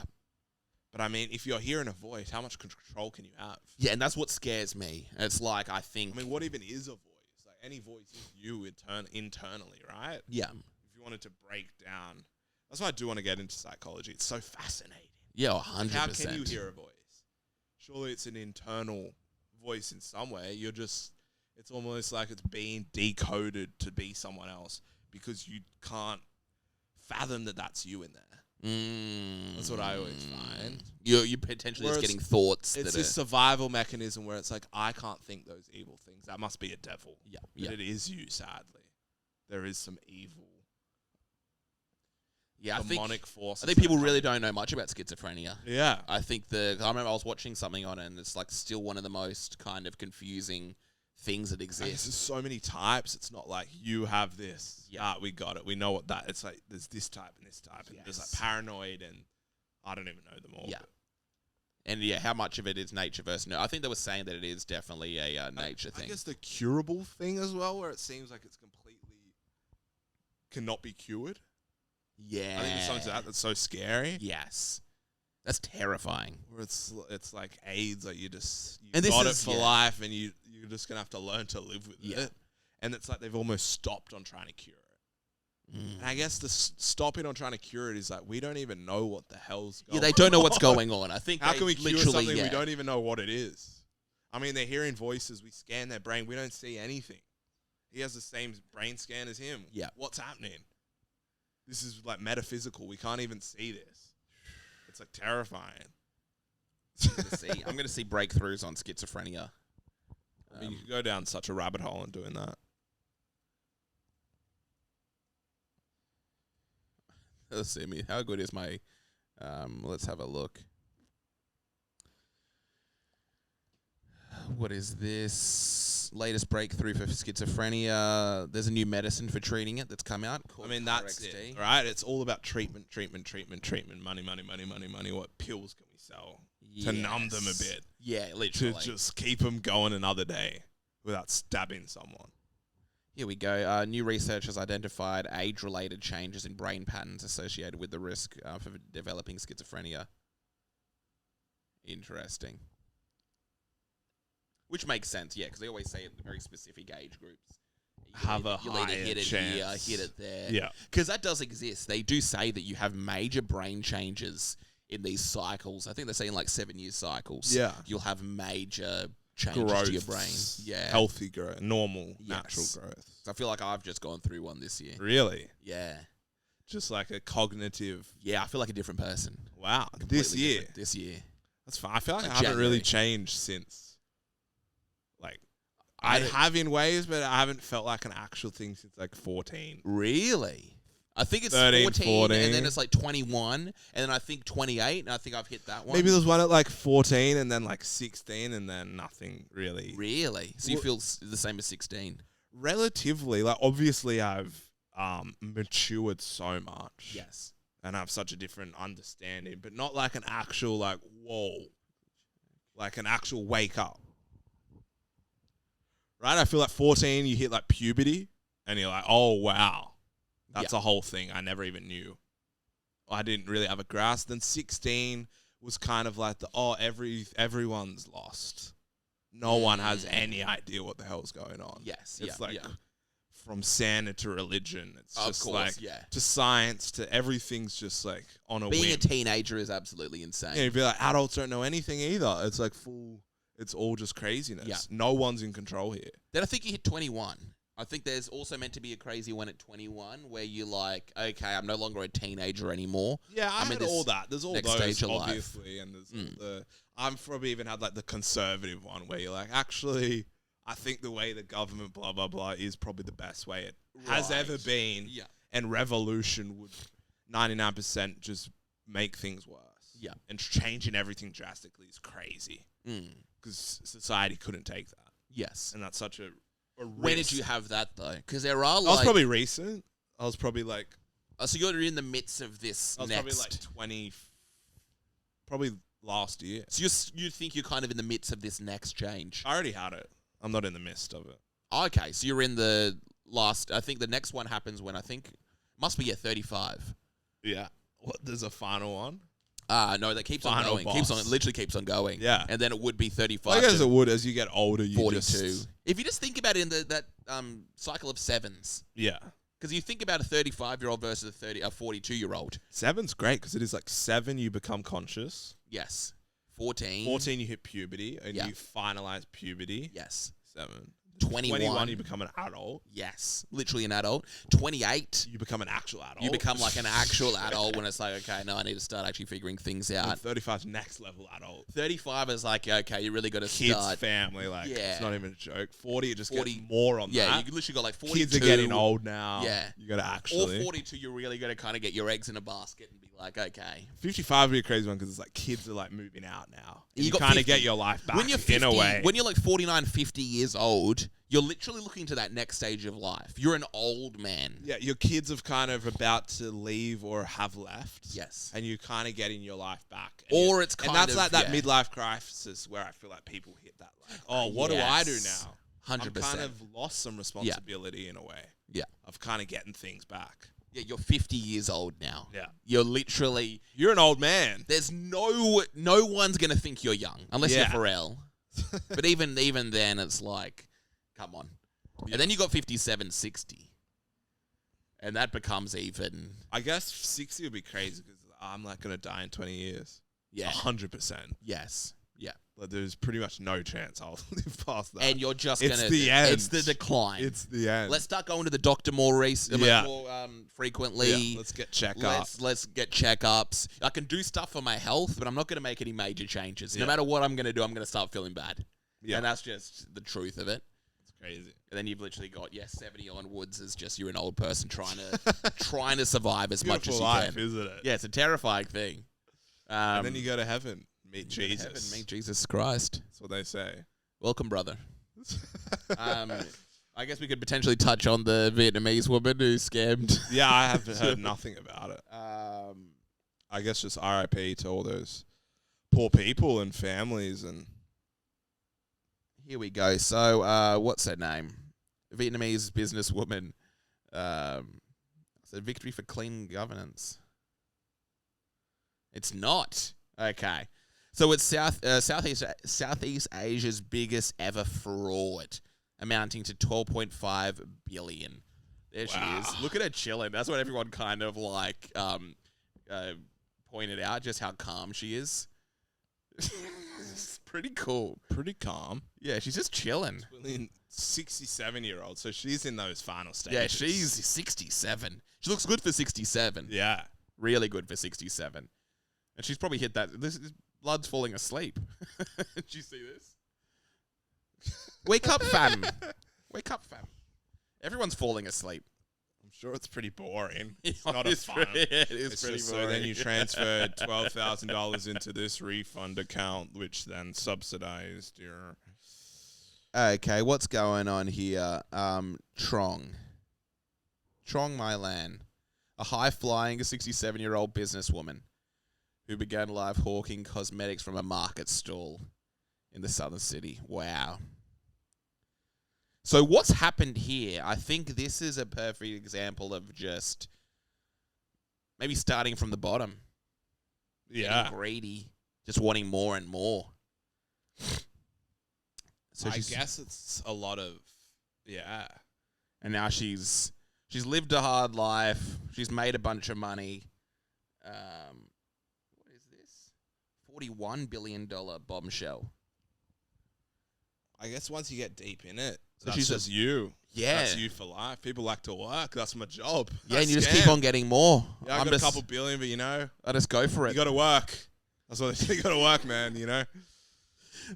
But I mean, if you're hearing a voice, how much control can you have? Yeah, and that's what scares me. It's like, I mean, what even is a voice? Like, any voice is you internally, right? Yeah. If you wanted to break down. That's why I do want to get into psychology. It's so fascinating. Yeah, 100%. How can you hear a voice? Surely it's an internal voice in some way. It's almost like it's being decoded to be someone else because you can't fathom that that's you in there. That's what I always find. You're potentially just getting thoughts. It's this survival mechanism where it's like, I can't think those evil things. That must be a devil. Yeah. But it is you, sadly. There is some evil. Yeah, demonic forces. I think people really don't know much about schizophrenia. Yeah. I think I remember I was watching something on it and it's like still one of the most kind of confusing things that exist. There's so many types. It's not like you have this. Yeah, we got it. We know what that. It's like there's this type and this type. And there's like paranoid and I don't even know them all. Yeah. And how much of it is nature versus no? I think they were saying that it is definitely a nature thing. I guess the curable thing as well, where it seems like it's completely cannot be cured. Yeah. I think there's something to that that's so scary. Yes. That's terrifying. Where it's like AIDS, like you and got it for life and you're just going to have to learn to live with it. And it's like they've almost stopped on trying to cure it. And I guess the stopping on trying to cure it is like, we don't even know what the hell's going on. Yeah, they don't know what's going on. I think how can we cure something we don't even know what it is? I mean, they're hearing voices. We scan their brain. We don't see anything. He has the same brain scan as him. Yeah. What's happening? This is like metaphysical. We can't even see this. It's like terrifying. I'm going to see breakthroughs on schizophrenia. I mean, you could go down such a rabbit hole in doing that. Let's see. How good is my... let's have a look. What is this? Latest breakthrough for schizophrenia. There's a new medicine for treating it that's come out. I mean, that's it, right? It's all about treatment. Money. What pills can we sell to numb them a bit? Yeah, literally. To just keep them going another day without stabbing someone. Here we go. New research has identified age-related changes in brain patterns associated with the risk for developing schizophrenia. Interesting. Which makes sense, yeah, because they always say at very specific age groups. You'll either hit it here, hit it there. Yeah. Because that does exist. They do say that you have major brain changes in these cycles. I think they're saying like 7-year cycles. Yeah. You'll have major changes to your brain. Yeah. Healthy growth, normal, natural growth. I feel like I've just gone through one this year. Really? Yeah. Just like a cognitive... Yeah, I feel like a different person. Wow. Completely this year? different. This year. That's fine. I feel like I haven't really changed since... Like, I have in ways, but I haven't felt like an actual thing since like 14. Really? I think it's 13, 14, and then it's like 21, and then I think 28, and I think I've hit that one. Maybe there's one at like 14, and then like 16, and then nothing really. Really? So you feel the same as 16? Relatively, like obviously I've matured so much. Yes. And I have such a different understanding, but not like an actual like whoa. Like an actual wake up. Right? I feel like 14 you hit like puberty and you're like, "Oh wow. That's a whole thing I never even knew." I didn't really have a grasp. Then 16 was kind of like everyone's lost. No one has any idea what the hell's going on. Yes. It's from Santa to religion. It's Of just course, like to science to everything's just like on a Being whim. a teenager is absolutely insane. Yeah, you'd be like, adults don't know anything either. It's like it's all just craziness. Yeah. No one's in control here. Then I think you hit 21. I think there's also meant to be a crazy one at 21 where you're like, okay, I'm no longer a teenager anymore. Yeah, I mean, all that. There's all next those, stage of life. obviously, and there's all the... I've probably even had, like, the conservative one where you're like, actually, I think the way the government blah, blah, blah is probably the best way it has ever been. Yeah. And revolution would 99% just make things worse. Yeah. And changing everything drastically is crazy. Because society couldn't take that. Yes. And that's such a risk. When did you have that, though? Because there are, like... I was probably recent. I was probably, like... Oh, so you're in the midst of this I was next... probably, like, 20... Probably last year. So you think you're kind of in the midst of this next change? I already had it. I'm not in the midst of it. Okay, so you're in the last... I think the next one happens when I think... Must be at 35. Yeah. What? There's a final one? No, that keeps on Final going. boss. Literally keeps on going. Yeah. And then it would be 35 Well, I guess to it would. As you get older, you 42. just... If you just think about it in that cycle of sevens, Yeah. because you think about a 35-year-old versus a 42-year-old. 7's great because it is like 7, you become conscious. Yes. 14. 14, you hit puberty and Yeah. you finalize puberty. Yes. 7. 21, you become an adult. Yes. Literally an adult. 28. You become an actual adult. You become like an actual adult when it's like, okay, no, I need to start actually figuring things out. 35's next level adult. 35 is like, okay, you really got to Kids, start. family, like, Yeah. it's not even a joke. 40, it just 40 gets more on Yeah, that. you literally got like 42. Kids are getting old now. Yeah. You got to actually. Or 42, you're really going to kind of get your eggs in a basket and be like, okay. 55 would be a crazy one because it's like kids are like moving out now. You You got kind of 50. get your life back When you're 50, in a way. when you're like 49, 50 years old, you're literally looking to that next stage of life. You're an old man. Yeah, your kids have kind of about to leave or have left. Yes. And you kind of getting your life back. And Or you- it's kind and that's of, like that yeah. midlife crisis where I feel like people hit that like, oh, what do I do Yes. now? 100%. I've kind of lost some responsibility in a way Yeah. of kind of getting things back. Yeah, you're 50 years old now. Yeah. You're literally... You're an old man. There's no one's going to think you're young unless Yeah. you're Pharrell. But even then, it's like, come on. Yeah. And then you got 57, 60. And that becomes even... I guess 60 would be crazy because I'm like going to die in 20 years. Yeah. 100%. Yes. Yeah. Like, there's pretty much no chance I'll live past that. And you're just It's going to... the end. It's the decline. It's the end. Let's start going to the doctor more Yeah. frequently. Yeah, let's get checked up. Let's get checkups. I can do stuff for my health, but I'm not going to make any major changes. No Yeah. matter what I'm going to do, I'm going to start feeling bad. Yeah. And that's just the truth of it. It's crazy. And then you've literally got 70 onwards is just you're an old person trying to survive as much as you life, can. isn't it? Yeah, it's a terrifying thing. And then you go to heaven, meet Jesus. Heaven, meet Jesus Christ. That's what they say. Welcome, brother. I guess we could potentially touch on the Vietnamese woman who scammed. Yeah, I have heard nothing about it. I guess just RIP to all those poor people and families and... Here we go. So, what's her name? Vietnamese businesswoman. So victory for clean governance. It's not. Okay. So it's Southeast Asia's biggest ever fraud, amounting to 12.5 billion. There she is. Look at her chilling. That's what everyone kind of like pointed out, just how calm she is. It's pretty cool. Pretty calm. Yeah, she's just chilling. 67-year-old, so she's in those final stages. Yeah, she's 67. She looks good for 67. Yeah. Really good for 67. And she's probably hit that. This blood's falling asleep. Did you see this? Wake up, fam. Wake up, fam. Everyone's falling asleep. I'm sure it's pretty boring. It's It's not a fun. it is It's pretty just boring. so then you transfer $12,000 into this refund account, which then subsidized your Okay, what's going on here? Truong, My Lan, a high-flying 67-year-old businesswoman who began live hawking cosmetics from a market stall in the southern city. Wow. So what's happened here? I think this is a perfect example of just maybe starting from the bottom. Yeah. Getting greedy, just wanting more and more. So I guess it's a lot of, and now she's lived a hard life. She's made a bunch of money. What is this? $41 billion bombshell. I guess once you get deep in it, So that's she's just you. Yeah. That's you for life. People like to work. That's my job. Yeah, and you just keep on getting more. Yeah, I got a couple billion, but I just go for it. you got to work. That's what they say. You got to work, man.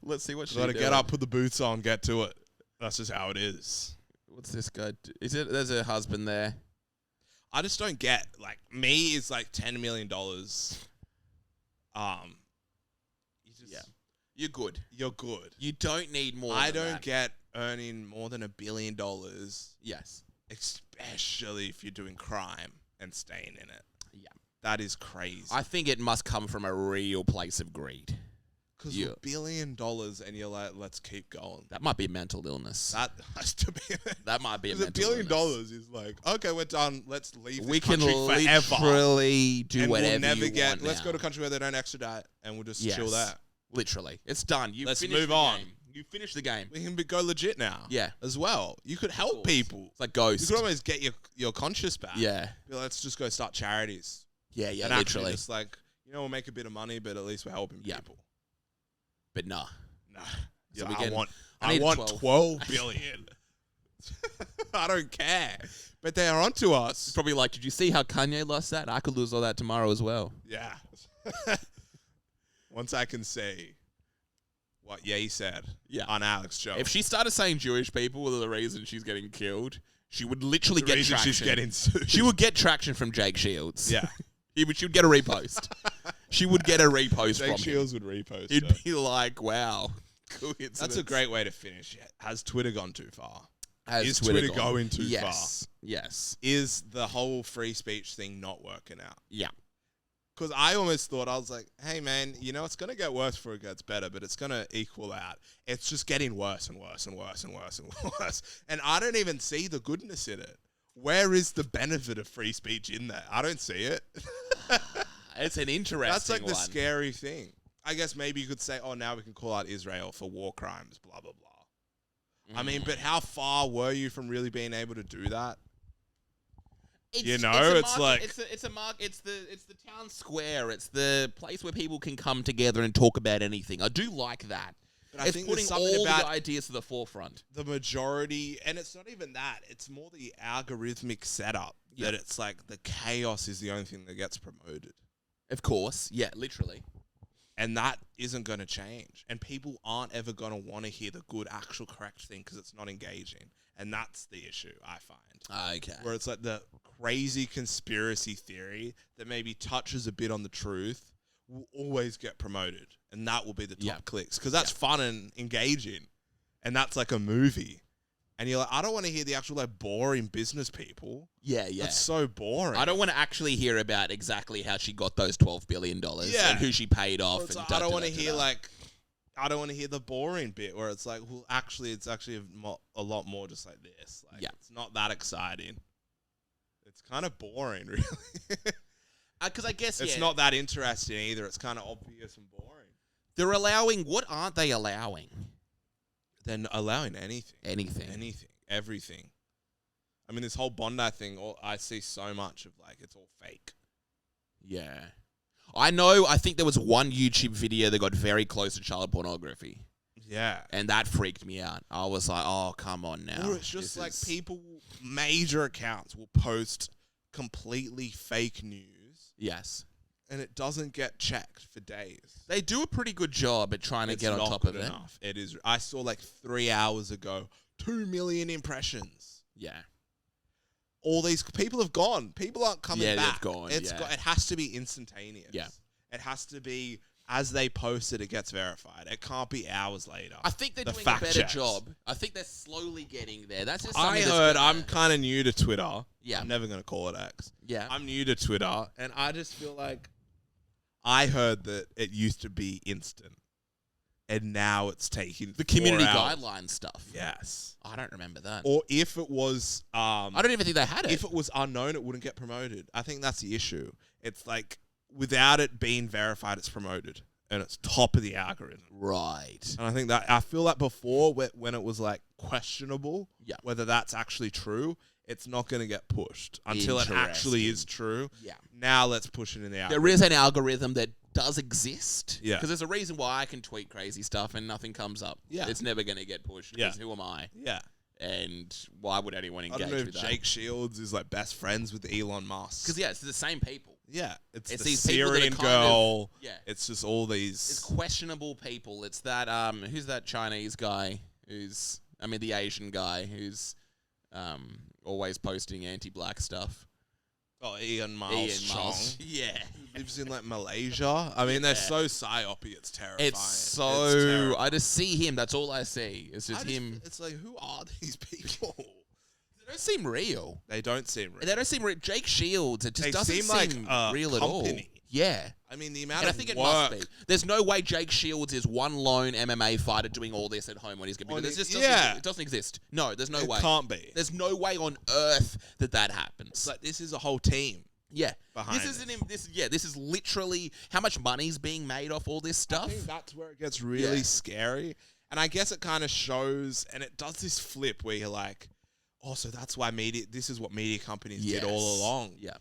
Let's see what You got to get up, put the boots on, get to it. That's just how it is. What's this guy do? There's a husband there. I just don't get, like, me is like $10 million. You're good. You're good. You don't need more. I than don't that. get earning more than $1 billion, Yes. especially if you're doing crime and staying in it. Yeah. That is crazy. I think it must come from a real place of greed. Because $1 billion and you're like, let's keep going. That might be a mental illness. That has to be. That might be a Because mental $1 billion illness. is like, okay, we're done. Let's leave this We can country forever. literally do And whatever we'll never you get. want Let's now. go to a country where they don't extradite, and we'll just chill Yes. there. Literally. It's done. Let's finished move the on. game. You finished the game. We can go legit now. Yeah. As well, you could help course. people. It's like You Ghost. could almost get your conscience back. Yeah. Be like, let's just go start charities. Yeah, yeah, and actually literally. just like, we'll make a bit of money, but at least we're helping Yeah. people. But nah. Nah. So Yeah, we I get- want I need 12 billion. I don't care. But they are onto us. Probably like, did you see how Kanye lost that? I could lose all that tomorrow as well. Yeah. Once I can see what Ye said on Alex Jones. If she started saying Jewish people were the reason she's getting killed, she would literally the get reason traction. she's getting sued. She would get traction from Jake Shields. Yeah. She would get a repost. She would get a repost Jake from Shields would repost him. her. He'd be like, wow. Coincidence. That's a great way to finish. Has Twitter gone too far? Has Is Twitter gone? going too Yes. Yes. Is the whole free speech thing not working out? Yeah. Because I almost thought, I was like, hey, man, it's going to get worse before it gets better, but it's going to equal out. It's just getting worse and worse and worse and worse and worse. And I don't even see the goodness in it. Where is the benefit of free speech in that? I don't see it. It's an interesting That's like the one. scary thing. I guess maybe you could say, oh, now we can call out Israel for war crimes, blah, blah, blah. I mean, but how far were you from really being able to do that? It's like it's a mark. It's the town square. It's the place where people can come together and talk about anything. I do like that. But I It's think putting there's something all about the ideas to the forefront. the majority, and it's not even that. It's more the algorithmic setup that it's like the chaos is the only thing that gets promoted. Of course, yeah, literally. And that isn't going to change. And people aren't ever going to want to hear the good, actual, correct thing because it's not engaging. And that's the issue, I find. Okay. Where it's like the crazy conspiracy theory that maybe touches a bit on the truth will always get promoted. And that will be the top clicks. Because that's fun and engaging. And that's like a movie. And you're like, I don't want to hear the actual like boring business people. Yeah, yeah. That's so boring. I don't want to actually hear about exactly how she got those $12 billion and who she paid off. Or I don't want to hear I don't want to hear the boring bit where it's like, well, actually, it's actually a lot more just like this. Like, it's not that exciting. It's kind of boring, really. Because I guess it's not that interesting either. It's kind of obvious and boring. They're allowing, what aren't they allowing? They're allowing anything. Anything. Everything. I mean, this whole Bondi thing, I see so much of like, it's all fake. Yeah. I think there was one YouTube video that got very close to child pornography. Yeah. And that freaked me out. I was like, oh, come on now. Or it's just like people, major accounts will post completely fake news. Yes. And it doesn't get checked for days. They do a pretty good job at trying to get on top of it. It is. I saw like 3 hours ago, 2 million impressions. Yeah. All these people have gone. People aren't coming back. They've gone. It has to be instantaneous. Yeah. It has to be as they post it, it gets verified. It can't be hours later. I think they're The doing a fact better checks. job. I think they're slowly getting there. That's just I something heard, that's I'm kind of new to Twitter. Yeah. I'm never going to call it X. Yeah. I'm new to Twitter, and I just feel like I heard that it used to be instant, and now it's taking the community 4 hours. guideline stuff. Yes. I don't remember that. Or if it was... I don't even think they had it. If it was unknown, it wouldn't get promoted. I think that's the issue. It's like, without it being verified, it's promoted. And it's top of the algorithm. Right. And I think that, I feel like before, when it was like questionable, whether that's actually true, it's not going to get pushed until it actually is true. Yeah. Now let's push it in the algorithm. There is an algorithm that does exist. Yeah. Because there's a reason why I can tweet crazy stuff and nothing comes up. Yeah. It's never going to get pushed. Because who am I? Yeah. And why would anyone engage I don't know if with that? Jake Shields is like best friends with Elon Musk. Because, it's the same people. Yeah. It's the these people that are Syrian kind girl. of- It's just all these... It's questionable people. It's that, who's that Chinese guy the Asian guy who's always posting anti-black stuff? Oh, Ian Miles Chong. Yeah. Lives in like Malaysia. I mean, they're so psyopy, it's terrifying. It's so... terrifying. I just see him. That's all I see. It's just him. It's like, who are these people? They don't seem real. They don't seem real. They don't seem real. Jake Shields, it just They doesn't seem like a real at all. company. Yeah. I mean, the amount And I of think it work... must be. There's no way Jake Shields is one lone MMA fighter doing all this at home on his computer. It doesn't exist. No, there's no way. It can't be. There's no way on earth that happens. It's like, this is a whole team. Yeah. Behind This is literally how much money's being made off all this stuff. I think that's where it gets really scary. And I guess it kind of shows, and it does this flip where you're like, oh, so that's why this is what media companies did all along. Yeah.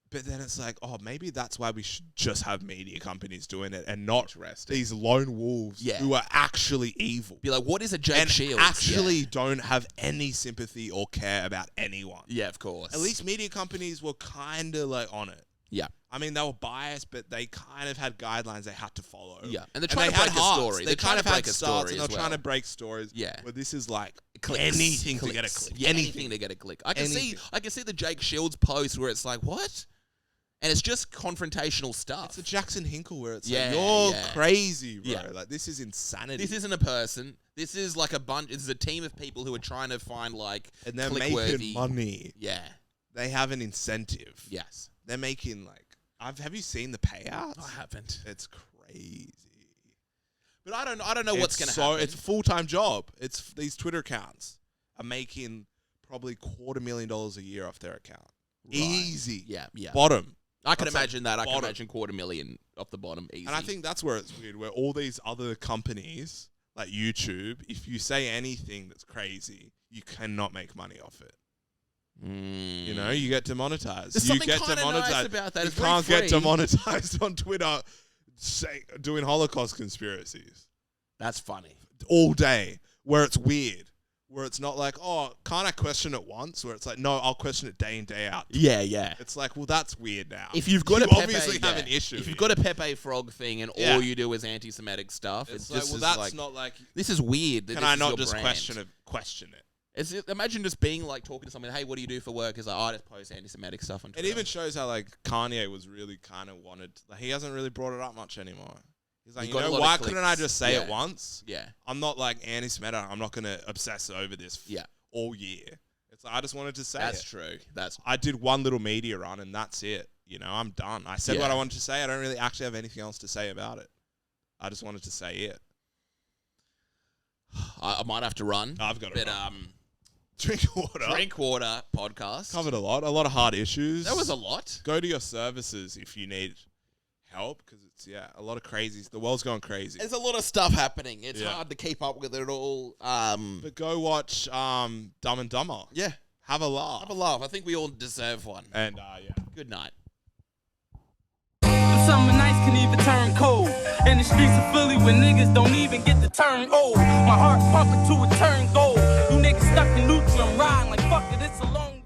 But then it's like, oh, maybe that's why we should just have media companies doing it and not these lone wolves who are actually evil. Be like, what is a Jake Shields? Actually don't have any sympathy or care about anyone. Yeah, of course. At least media companies were kind of like on it. Yeah. I mean, they were biased, but they kind of had guidelines they had to follow. Yeah. And they're trying to break a story. They kind of had a starts, story and they're trying to break stories. Yeah. Where this is like Clicks. anything to get a click. Yeah, anything to get a click. I can see the Jake Shields post where it's like, what? And it's just confrontational stuff. It's a Jackson Hinkle where it's like, you're crazy, bro. Yeah. Like, this is insanity. This isn't a person. This is like a bunch. This is a team of people who are trying to find like and they're click-worthy. making money. Yeah. They have an incentive. Yes. They're making like, have you seen the payouts? I haven't. It's crazy. But I don't know what's going to happen. It's a full-time job. It's these Twitter accounts are making probably $250,000 a year off their account. Right. Easy. Yeah. Bottom. I can That's imagine that. I can bottom. imagine $250,000 off the bottom easy. And I think that's where it's weird, where all these other companies, like YouTube, if you say anything that's crazy, you cannot make money off it. You know, you get demonetized. There's something kind of nice about that. You It's very can't get free. demonetized on Twitter doing Holocaust conspiracies That's funny. all day, where it's weird. Where it's not like, oh, can't I question it once? Where it's like, no, I'll question it day in, day out. Yeah. It's like, well, that's weird now. If you've got you a Pepe, obviously have an issue. If you've got a Pepe Frog thing and all you do is anti-Semitic stuff, it's it like, just well, is that's like, not like. this is weird. Can I not just question it? It's imagine just being like talking to someone. Hey, what do you do for work? Is like, I just post anti-Semitic stuff on Twitter. It even shows how like Kanye was really kind of wanted. Like, he hasn't really brought it up much anymore. He's like, He you got a know, lot why of couldn't clicks. I just say Yeah. it once? Yeah. I'm not like anti-Semitic. I'm not going to obsess over this. All year. It's like, I just wanted to say That's it. true. I did one little media run and that's it. You know, I'm done. I said what I wanted to say. I don't really actually have anything else to say about it. I just wanted to say it. I might have to run. I've got to run. Drink water podcast. Covered a lot of hard issues. That was a lot. Go to your services if you need help, because it's a lot of crazies. The world's going crazy. There's a lot of stuff happening. It's hard to keep up with it all. But go watch Dumb and Dumber. Yeah. Have a laugh. Have a laugh. I think we all deserve one. And Good night. Summer nights can even turn cold. In the streets of Philly where niggas don't even get to turn old. My heart pumping to a turn gold. You niggas stuck in neutral and riding like fuck it, it's a long